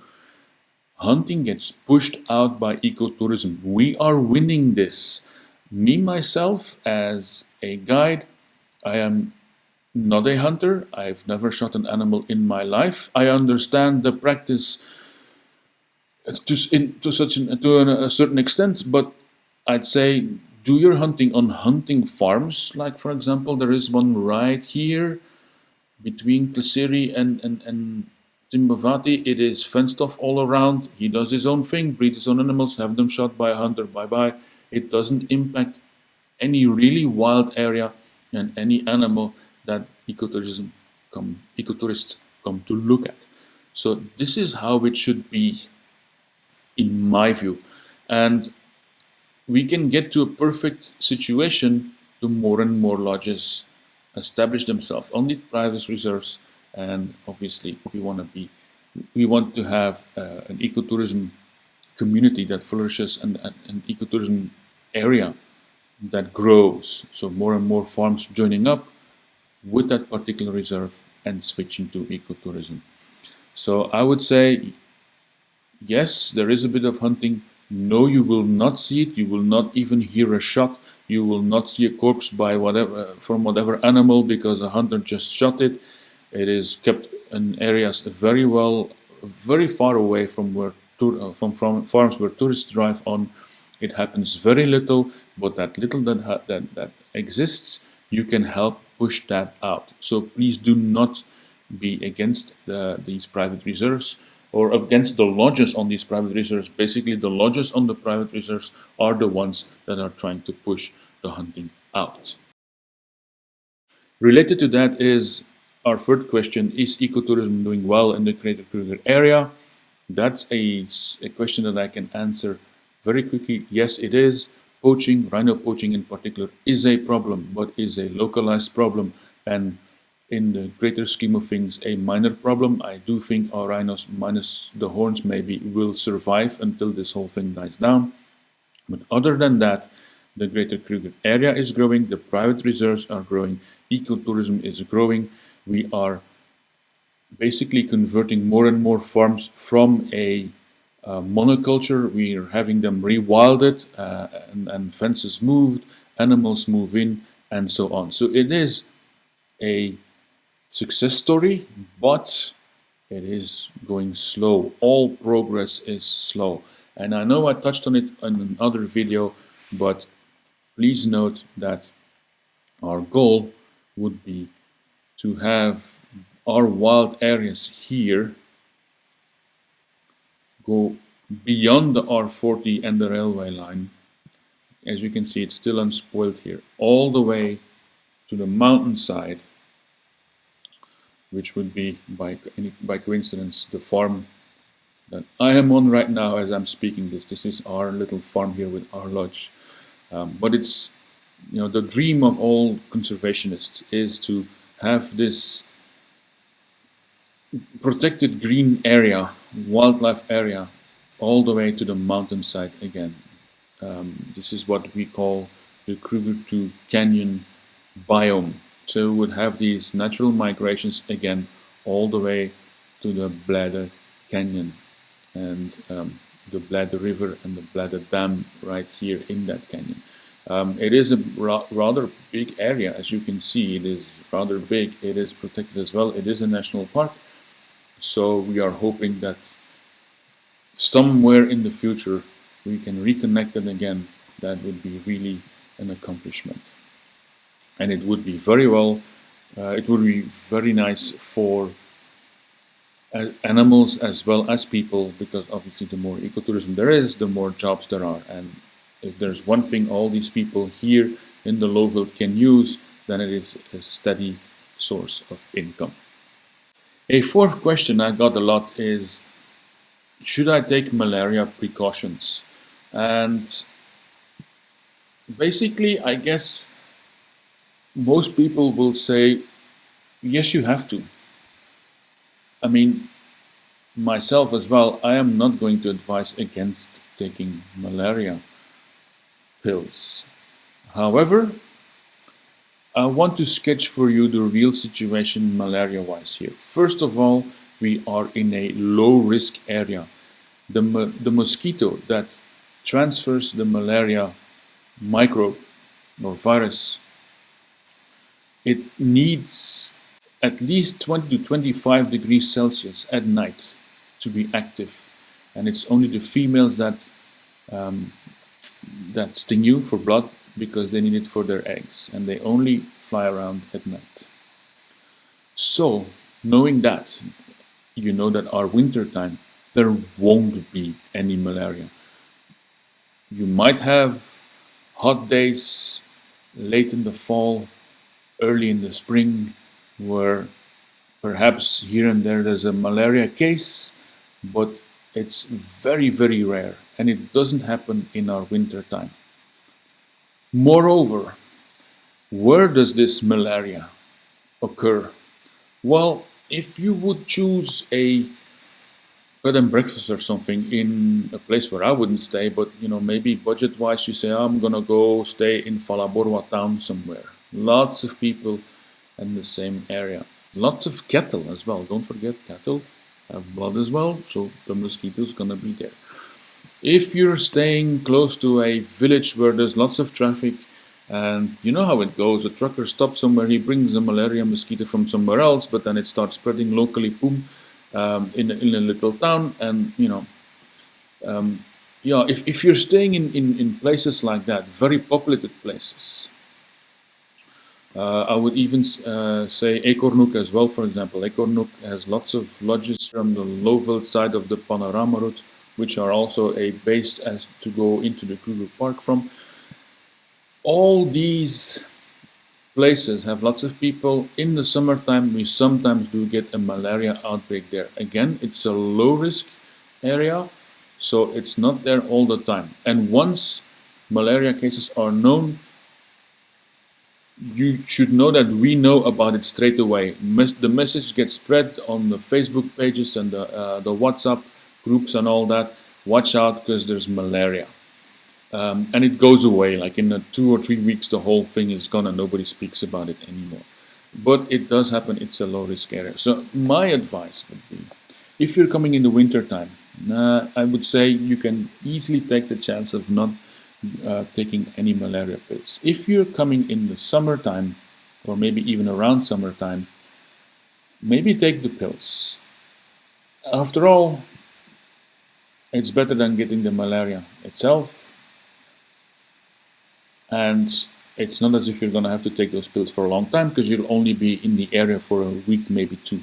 hunting gets pushed out by ecotourism. We are winning this. Me, myself, as a guide, I am not a hunter. I've never shot an animal in my life. I understand the practice to a certain extent, but I'd say do your hunting on hunting farms. Like, for example, there is one right here between Klesiri and Timbavati. It is fenced off all around. He does his own thing, breed his own animals, have them shot by a hunter, bye-bye. It doesn't impact any really wild area and any animal that ecotourists come to look at. So this is how it should be, in my view. And we can get to a perfect situation the more and more lodges establish themselves on the private reserves. And obviously we want to have an ecotourism community that flourishes and an ecotourism area that grows. So more and more farms joining up with that particular reserve and switching to ecotourism. So I would say, yes, there is a bit of hunting. No, you will not see it. You will not even hear a shot. You will not see a corpse from whatever animal because a hunter just shot it. It is kept in areas very far away from from farms where tourists drive on. It happens very little, but that little that exists, you can help push that out. So please do not be against these private reserves or against the lodges on these private reserves. Basically, the lodges on the private reserves are the ones that are trying to push the hunting out. Related to that is our third question: is ecotourism doing well in the Greater Kruger Area? That's a question that I can answer very quickly. Yes, it is. Poaching, rhino poaching in particular, is a problem, but is a localized problem, and in the greater scheme of things, a minor problem. I do think our rhinos, minus the horns maybe, will survive until this whole thing dies down. But other than that, the Greater Kruger Area is growing, the private reserves are growing, ecotourism is growing. We are basically converting more and more farms from a monoculture. We are having them rewilded and fences moved, animals move in, and so on. So it is a success story, but it is going slow. All progress is slow. And I know I touched on it in another video, but please note that our goal would be to have our wild areas here go beyond the R40 and the railway line. As you can see, it's still unspoiled here, all the way to the mountainside, which would be by coincidence the farm that I am on right now as I'm speaking this. This is our little farm here with our lodge. But it's, the dream of all conservationists is to have this protected green area, wildlife area, all the way to the mountainside again. This is what we call the Kruger to Canyon biome. So we would have these natural migrations again all the way to the Bladder Canyon and the Bladder River and the Bladder Dam right here in that canyon. It is a rather big area, as you can see. It is rather big. It is protected as well. It is a national park. So we are hoping that somewhere in the future we can reconnect it again. That would be really an accomplishment. And it would be very well, it would be very nice for animals as well as people, because obviously the more ecotourism there is, the more jobs there are. And if there's one thing all these people here in the Lowveld can use, then it is a steady source of income. A fourth question I got a lot is, should I take malaria precautions? And basically, I guess most people will say, yes, you have to. I mean, myself as well, I am not going to advise against taking malaria pills. However, I want to sketch for you the real situation malaria-wise here. First of all, we are in a low-risk area. The mosquito that transfers the malaria microbe or virus, it needs at least 20 to 25 degrees Celsius at night to be active. And it's only the females that sting you for blood, because they need it for their eggs, and they only fly around at night. So, knowing that, you know that our winter time, there won't be any malaria. You might have hot days late in the fall, early in the spring, where perhaps here and there there's a malaria case, but it's very, very rare, and it doesn't happen in our winter time. Moreover, where does this malaria occur? Well, if you would choose a bed and breakfast or something in a place where I wouldn't stay, but maybe budget-wise you say, I'm gonna go stay in Falaborwa town somewhere. Lots of people in the same area. Lots of cattle as well. Don't forget, cattle have blood as well, so the mosquito's gonna be there. If you're staying close to a village where there's lots of traffic, and you know how it goes, a trucker stops somewhere, he brings a malaria mosquito from somewhere else, but then it starts spreading locally, boom, in a little town. And if you're staying in places like that, very populated places, I would even say Ekornoek as well, for example. Ekornoek has lots of lodges from the Lowveld side of the Panorama route, which are also a base as to go into the Kruger Park from. All these places have lots of people. In the summertime, we sometimes do get a malaria outbreak there. Again, it's a low-risk area, so it's not there all the time. And once malaria cases are known, you should know that we know about it straight away. The message gets spread on the Facebook pages and the WhatsApp groups and all that. Watch out, because there's malaria. And it goes away, like in 2 or 3 weeks the whole thing is gone and nobody speaks about it anymore. But it does happen, it's a low risk area. So my advice would be, if you're coming in the winter time, I would say you can easily take the chance of not taking any malaria pills. If you're coming in the summertime, or maybe even around summertime, maybe take the pills. After all, it's better than getting the malaria itself. And it's not as if you're going to have to take those pills for a long time, because you'll only be in the area for a week, maybe 2.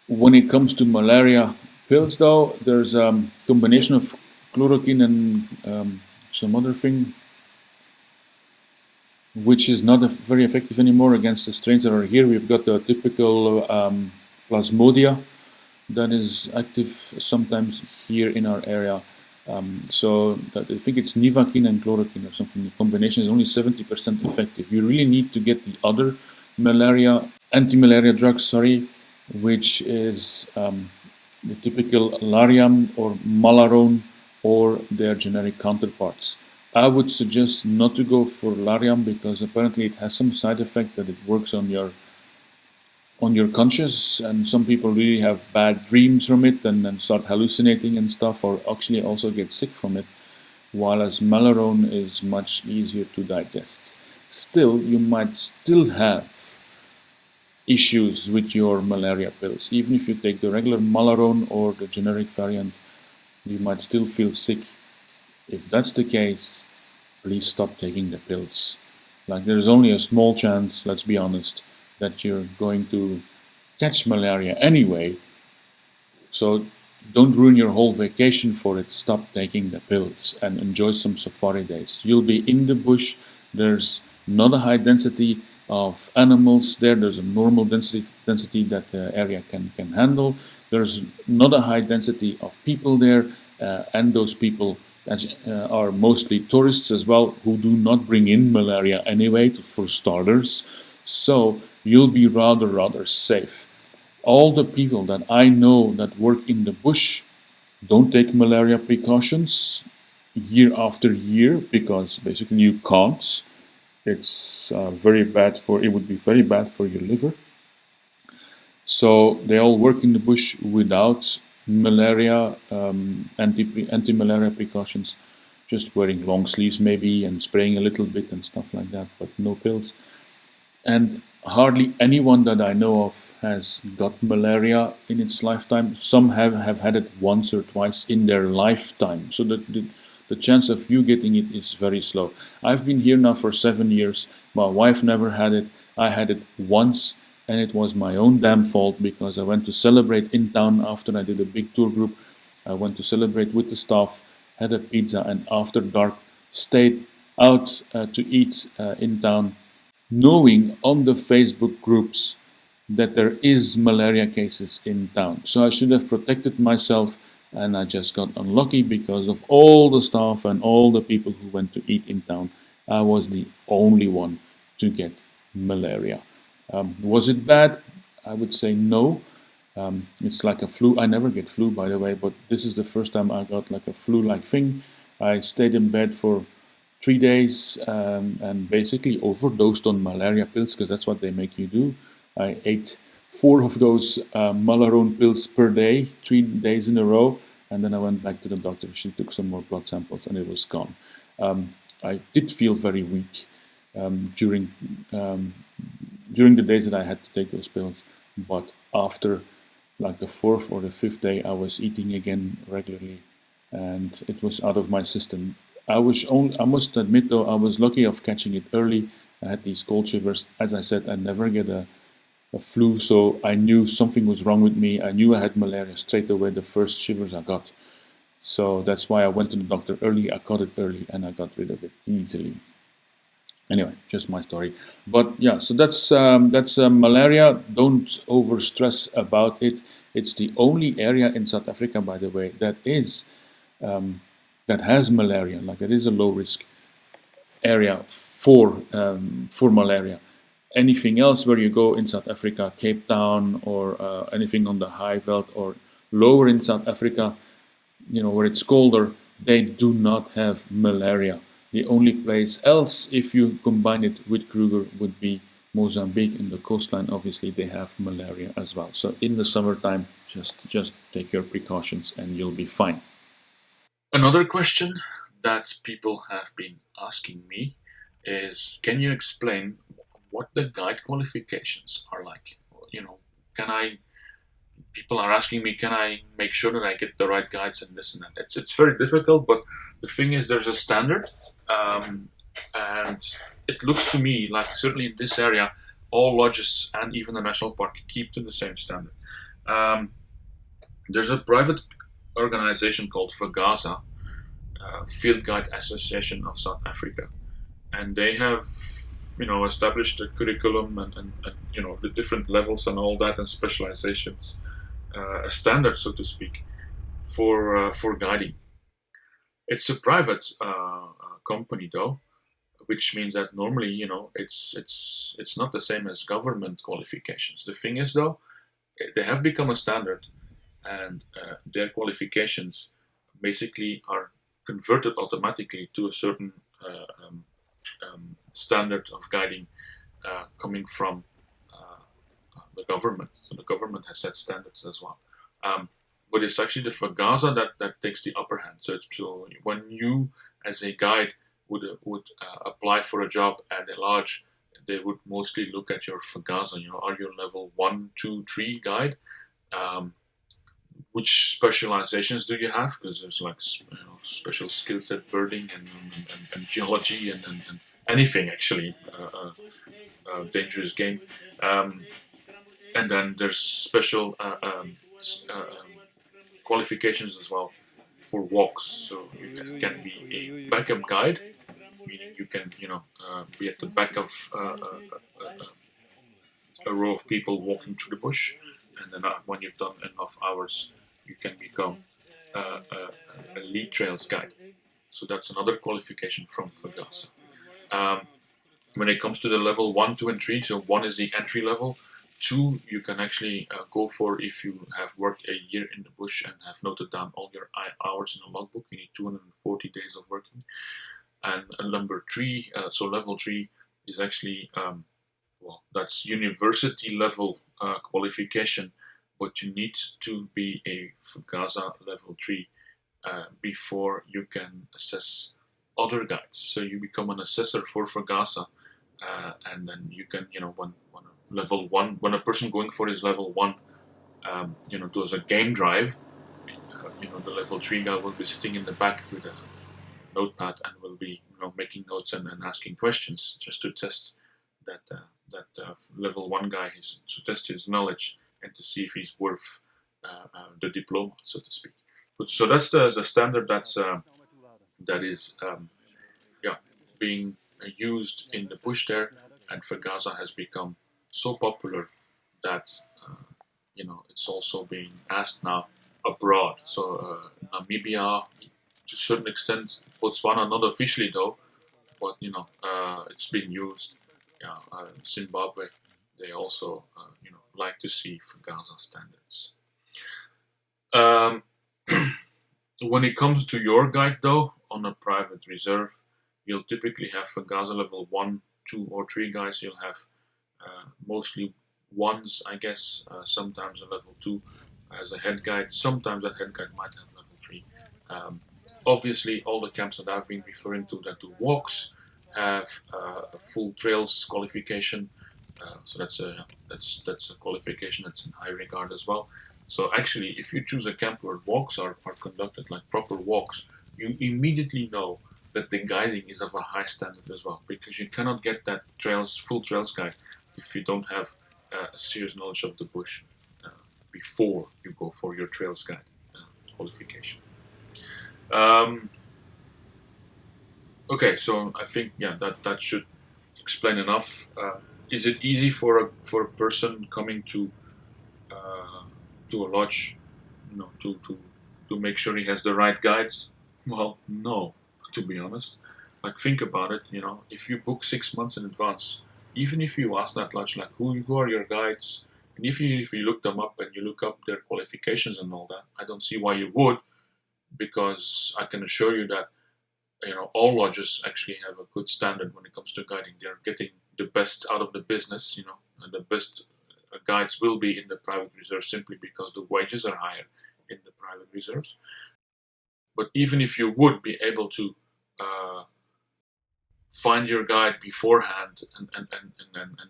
When it comes to malaria pills, though, there's a combination of chloroquine and some other thing, which is not very effective anymore against the strains that are here. We've got the typical plasmodia, that is active sometimes here in our area. So that, I think it's nivaquine and chloroquine or something. The combination is only 70% effective. You really need to get the other anti-malaria drugs, sorry, which is the typical Lariam or Malarone or their generic counterparts. I would suggest not to go for Lariam because apparently it has some side effect that it works on your conscious, and some people really have bad dreams from it and start hallucinating and stuff, or actually also get sick from it, while as Malarone is much easier to digest. Still, you might still have issues with your malaria pills. Even if you take the regular Malarone or the generic variant, you might still feel sick. If that's the case, please stop taking the pills. Like, there's only a small chance, let's be honest, that you're going to catch malaria anyway. So don't ruin your whole vacation for it. Stop taking the pills and enjoy some safari days. You'll be in the bush. There's not a high density of animals there. There's a normal density that the area can handle. There's not a high density of people there, and those people are mostly tourists as well, who do not bring in malaria anyway, for starters. So you'll be rather safe. All the people that I know that work in the bush don't take malaria precautions year after year because basically you can't. It's it would be very bad for your liver. So they all work in the bush without malaria, anti-malaria precautions, just wearing long sleeves maybe and spraying a little bit and stuff like that, but no pills. And hardly anyone that I know of has got malaria in its lifetime. Some have had it once or twice in their lifetime. So the chance of you getting it is very slow. I've been here now for 7 years. My wife never had it. I had it once, and it was my own damn fault because I went to celebrate in town after I did a big tour group. I went to celebrate with the staff, had a pizza, and after dark stayed out to eat in town, knowing on the Facebook groups that there is malaria cases in town. So I should have protected myself, and I just got unlucky because of all the staff and all the people who went to eat in town. I was the only one to get malaria. Was it bad? I would say no. It's like a flu. I never get flu, by the way, but this is the first time I got like a flu-like thing. I stayed in bed for 3 days and basically overdosed on malaria pills because that's what they make you do. I ate 4 of those Malarone pills per day, 3 days in a row, and then I went back to the doctor. She took some more blood samples and it was gone. I did feel very weak during the days that I had to take those pills, but after like the 4th or the 5th day, I was eating again regularly, and it was out of my system. I must admit though, I was lucky of catching it early. I had these cold shivers. As I said, I never get a flu, so I knew something was wrong with me. I knew I had malaria straight away, the first shivers I got. So that's why I went to the doctor early, I caught it early, and I got rid of it easily. Anyway, just my story. But yeah, so that's malaria. Don't overstress about it. It's the only area in South Africa, by the way, that has malaria. Like, it is a low risk area for malaria. Anything else where you go in South Africa, Cape Town or anything on the high veld or lower in South Africa, where it's colder, they do not have malaria. The only place else, if you combine it with Kruger, would be Mozambique. In the coastline, obviously, they have malaria as well. So in the summertime, just take your precautions and you'll be fine. Another question that people have been asking me is, can you explain what the guide qualifications are like? People are asking me, can I make sure that I get the right guides and this and that? It's very difficult, but the thing is, there's a standard, and it looks to me like, certainly in this area, all lodges and even the national park keep to the same standard. There's a private organization called FAGASA, Field Guide Association of South Africa, and they have established a curriculum and the different levels and all that and specializations. a standard, so to speak, for guiding. It's a private company though, which means that normally, it's not the same as government qualifications. The thing is though, they have become a standard, and their qualifications basically are converted automatically to a certain standard of guiding coming from the government. So the government has set standards as well. But it's actually the FAGASA that takes the upper hand. So when you, as a guide, would apply for a job at a lodge, they would mostly look at your FAGASA. Are you level 1, 2, 3 guide? Which specializations do you have? Because there's like special skill set birding and geology and anything actually. Dangerous game. And then there's special qualifications as well for walks. So you can be a backup guide, meaning you can be at the back of a row of people walking through the bush, and then when you've done enough hours, you can become a lead trails guide. So that's another qualification from FAGASA. When it comes to the level 1, 2, and 3, so 1 is the entry level. 2, you can actually go for if you have worked a year in the bush and have noted down all your hours in a logbook. You need 240 days of working. And number 3, so level 3 is actually, that's university level qualification, but you need to be a FAGASA level 3 before you can assess other guides. So you become an assessor for FAGASA, and then you can, when level 1, when a person going for his level 1, does a game drive, the level 3 guy will be sitting in the back with a notepad and will be, making notes and asking questions just to test that level 1 guy to test his knowledge and to see if he's worth the diploma, so to speak. So that's the standard that is being used in the bush there, and FAGASA has become so popular that it's also being asked now abroad. So Namibia, to a certain extent, Botswana not officially though, but it's been used. Zimbabwe, they also like to see FAGASA standards. When it comes to your guide though, on a private reserve, you'll typically have FAGASA level 1, 2, or 3 guys. You'll have mostly 1s, I guess, sometimes a level 2 as a head guide. Sometimes that head guide might have level 3. Obviously, all the camps that I've been referring to that do walks have a full trails qualification. So that's a qualification that's in high regard as well. So actually, if you choose a camp where walks are conducted like proper walks, you immediately know that the guiding is of a high standard as well, because you cannot get that full trails guide if you don't have a serious knowledge of the bush before you go for your trails guide qualification. Okay, so I think that should explain enough. Is it easy for a person coming to a lodge, to make sure he has the right guides? Well, no, to be honest. Like, think about it. If you book 6 months in advance, even if you ask that lodge, like, who are your guides, and if you look them up and you look up their qualifications and all that, I don't see why you would, because I can assure you that all lodges actually have a good standard when it comes to guiding. They're getting the best out of the business, and the best guides will be in the private reserves simply because the wages are higher in the private reserves. But even if you would be able to find your guide beforehand and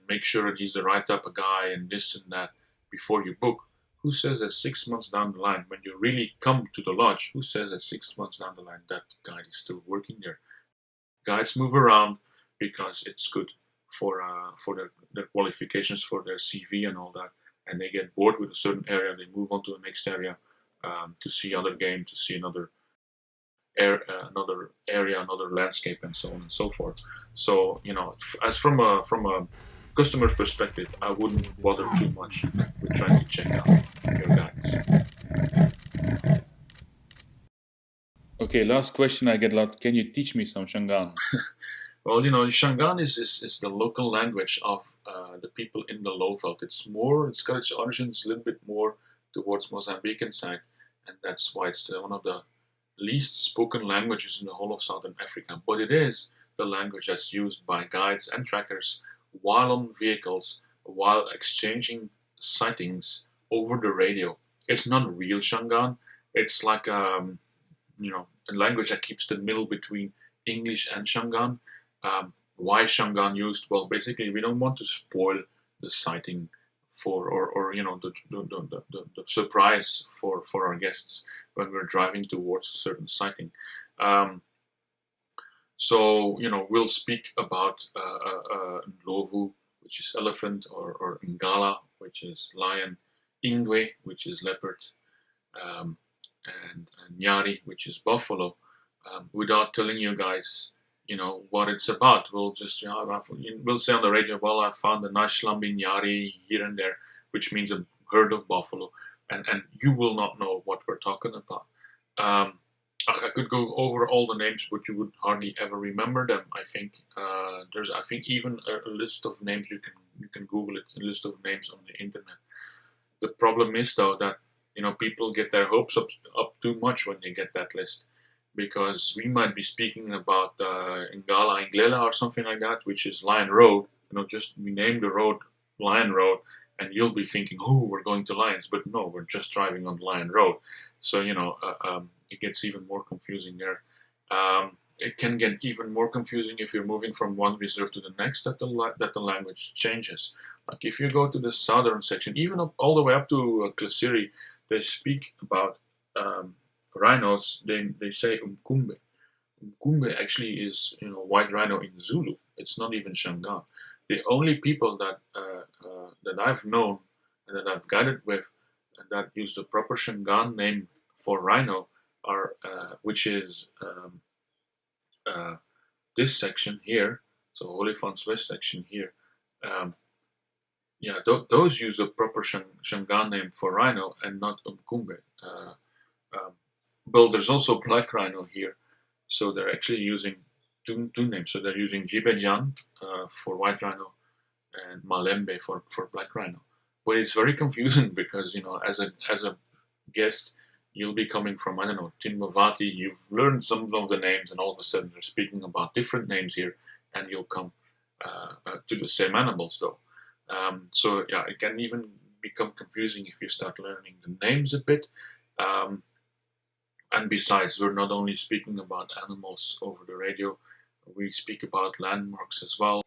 make sure that he's the right type of guy and this and that before you book, who says that 6 months down the line, when you really come to the lodge, who says that 6 months down the line that guide is still working there? Guides move around because it's good for their qualifications, for their CV and all that, and they get bored with a certain area, they move on to the next area to see other game, to see another area, another landscape, and so on and so forth. So as from a customer's perspective, I wouldn't bother too much with trying to check out your guides. Okay, last question I get a lot. Can you teach me some Shangaan? Well, Shangaan is the local language of the people in the low veld. It's got its origins a little bit more towards Mozambican side, and that's why it's one of the least spoken languages in the whole of Southern Africa. But it is the language that's used by guides and trackers while on vehicles, while exchanging sightings over the radio. It's not real Shangaan. It's like a language that keeps the middle between English and Shangaan. Why Shangaan used? Well, basically, we don't want to spoil the sighting or the surprise for our guests when we're driving towards a certain sighting. So we'll speak about Ndlovu, which is elephant, or Ngala, which is lion, Ingwe, which is leopard, and Nyari, which is buffalo, without telling you guys what it's about. We'll just we'll say on the radio, well, I found a nice Shlambi Nyari here and there, which means a herd of buffalo, and you will not know what we're talking about. I could go over all the names, but you would hardly ever remember them. I think there's even a list of names. You can Google it, a list of names on the internet. The problem is though that people get their hopes up too much when they get that list, because we might be speaking about Ngala Inglela or something like that, which is Lion Road. Just we name the road Lion Road, and you'll be thinking, oh, we're going to Lions, but no, we're just driving on Lion Road. So it gets even more confusing there. It can get even more confusing if you're moving from one reserve to the next, that the language changes. Like if you go to the southern section, even all the way up to Klasiri, they speak about rhinos. They say umkumbe. Umkumbe actually is white rhino in Zulu. It's not even Shangaan. The only people that I've known and that I've guided with that use the proper Shangaan name for rhino are which is this section here, so Olifants West section here. Those use the proper Shangaan name for rhino and not umkumbe. Well, there's also black rhino here, so they're actually using two names. So they're using Jibejan for white rhino and Malembe for black rhino. But it's very confusing because as a guest, you'll be coming from, I don't know, Timbavati, you've learned some of the names, and all of a sudden they're speaking about different names here, and you'll come to the same animals though. So it can even become confusing if you start learning the names a bit. And besides, we're not only speaking about animals over the radio, we speak about landmarks as well.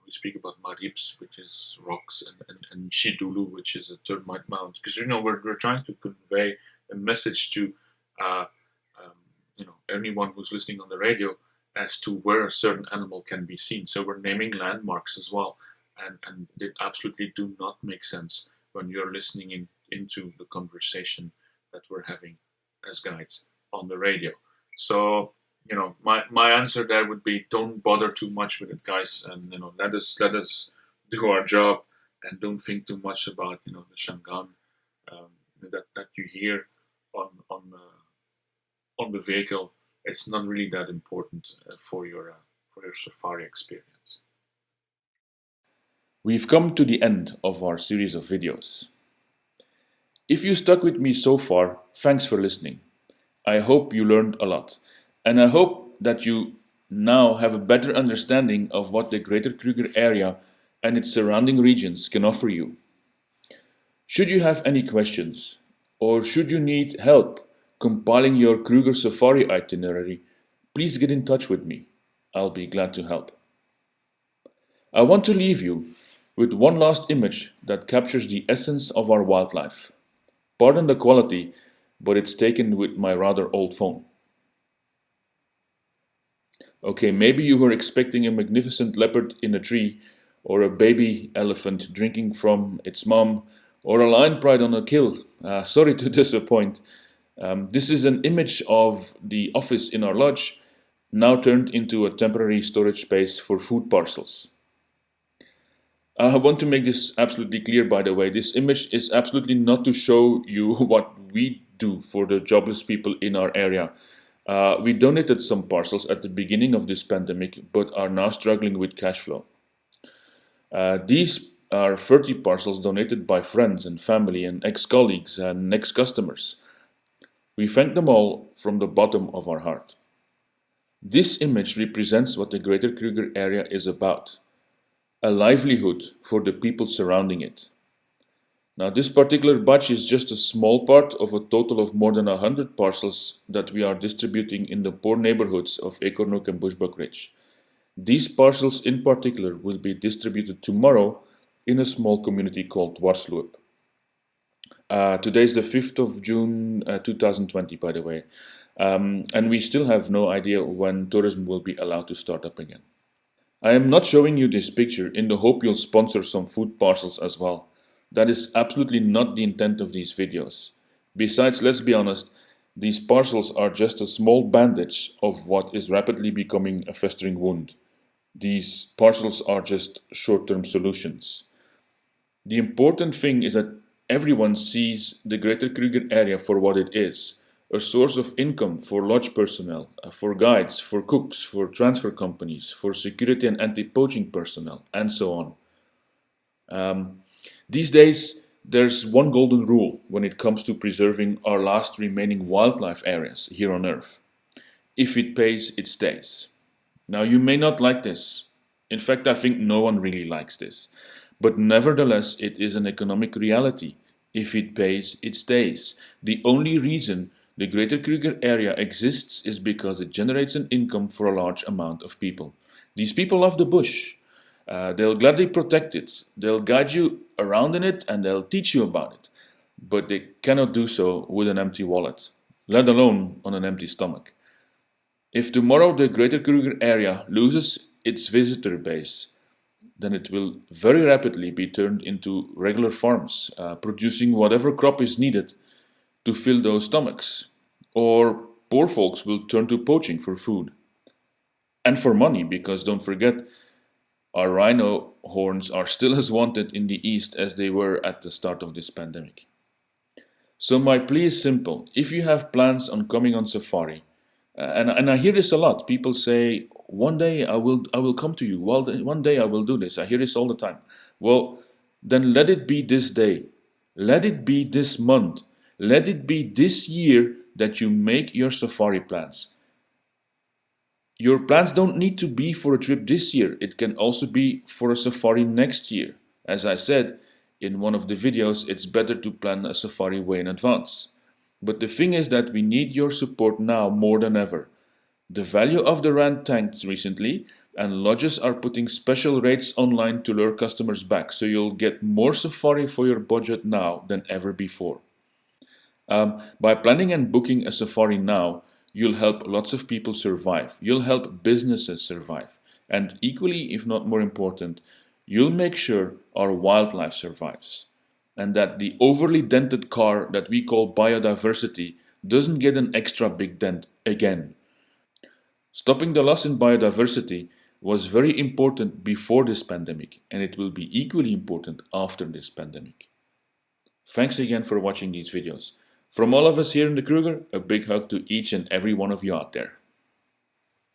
We speak about Marips, which is rocks, and Shidulu, which is a termite mound. Because we're trying to convey a message to anyone who's listening on the radio as to where a certain animal can be seen. So we're naming landmarks as well, and they absolutely do not make sense when you're listening into the conversation that we're having as guides on the radio. So my answer there would be, don't bother too much with it, guys, and let us do our job, and don't think too much about the Shangaan that you hear on the vehicle. It's not really that important for your safari experience. We've come to the end of our series of videos. If you stuck with me so far, thanks for listening. I hope you learned a lot, and I hope that you now have a better understanding of what the Greater Kruger Area and its surrounding regions can offer you. Should you have any questions, or should you need help compiling your Kruger Safari itinerary, please get in touch with me. I'll be glad to help. I want to leave you with one last image that captures the essence of our wildlife. Pardon the quality, but it's taken with my rather old phone. Okay, maybe you were expecting a magnificent leopard in a tree, or a baby elephant drinking from its mom, or a lion pride on a kill. Sorry to disappoint. This is an image of the office in our lodge, now turned into a temporary storage space for food parcels. I want to make this absolutely clear, by the way. This image is absolutely not to show you what we do for the jobless people in our area. We donated some parcels at the beginning of this pandemic, but are now struggling with cash flow. These are 30 parcels donated by friends and family and ex-colleagues and ex-customers. We thank them all from the bottom of our heart. This image represents what the Greater Kruger Area is about, a livelihood for the people surrounding it. Now, this particular batch is just a small part of a total of more than 100 parcels that we are distributing in the poor neighborhoods of Eekhoornook and Bushbuck Ridge. These parcels in particular will be distributed tomorrow in a small community called Dwarsloop. Today is the 5th of June 2020, by the way, and we still have no idea when tourism will be allowed to start up again. I am not showing you this picture in the hope you'll sponsor some food parcels as well. That is absolutely not the intent of these videos. Besides, let's be honest, these parcels are just a small bandage of what is rapidly becoming a festering wound. These parcels are just short-term solutions. The important thing is that everyone sees the Greater Kruger area for what it is, a source of income for lodge personnel, for guides, for cooks, for transfer companies, for security and anti-poaching personnel, and so on. These days, there's one golden rule when it comes to preserving our last remaining wildlife areas here on Earth. If it pays, it stays. Now, you may not like this. In fact, I think no one really likes this. But nevertheless, it is an economic reality. If it pays, it stays. The only reason the Greater Kruger area exists is because it generates an income for a large amount of people. These people love the bush. They'll gladly protect it. They'll guide you around in it and they'll teach you about it. But they cannot do so with an empty wallet, let alone on an empty stomach. If tomorrow the Greater Kruger area loses its visitor base, then it will very rapidly be turned into regular farms, producing whatever crop is needed to fill those stomachs. Or poor folks will turn to poaching for food. And for money, because don't forget, our rhino horns are still as wanted in the East as they were at the start of this pandemic. So my plea is simple. If you have plans on coming on safari, and I hear this a lot. People say, "One day I will come to you. Well, one day I will do this." I hear this all the time. Well, then let it be this day. Let it be this month. Let it be this year that you make your safari plans. Your plans don't need to be for a trip this year. It can also be for a safari next year. As I said in one of the videos, it's better to plan a safari way in advance. But the thing is that we need your support now more than ever. The value of the rand tanked recently, and lodges are putting special rates online to lure customers back, so you'll get more safari for your budget now than ever before. By planning and booking a safari now, you'll help lots of people survive. You'll help businesses survive. And equally, if not more important, you'll make sure our wildlife survives. And that the overly dented car that we call biodiversity doesn't get an extra big dent again. Stopping the loss in biodiversity was very important before this pandemic, and it will be equally important after this pandemic. Thanks again for watching these videos. From all of us here in the Kruger, a big hug to each and every one of you out there.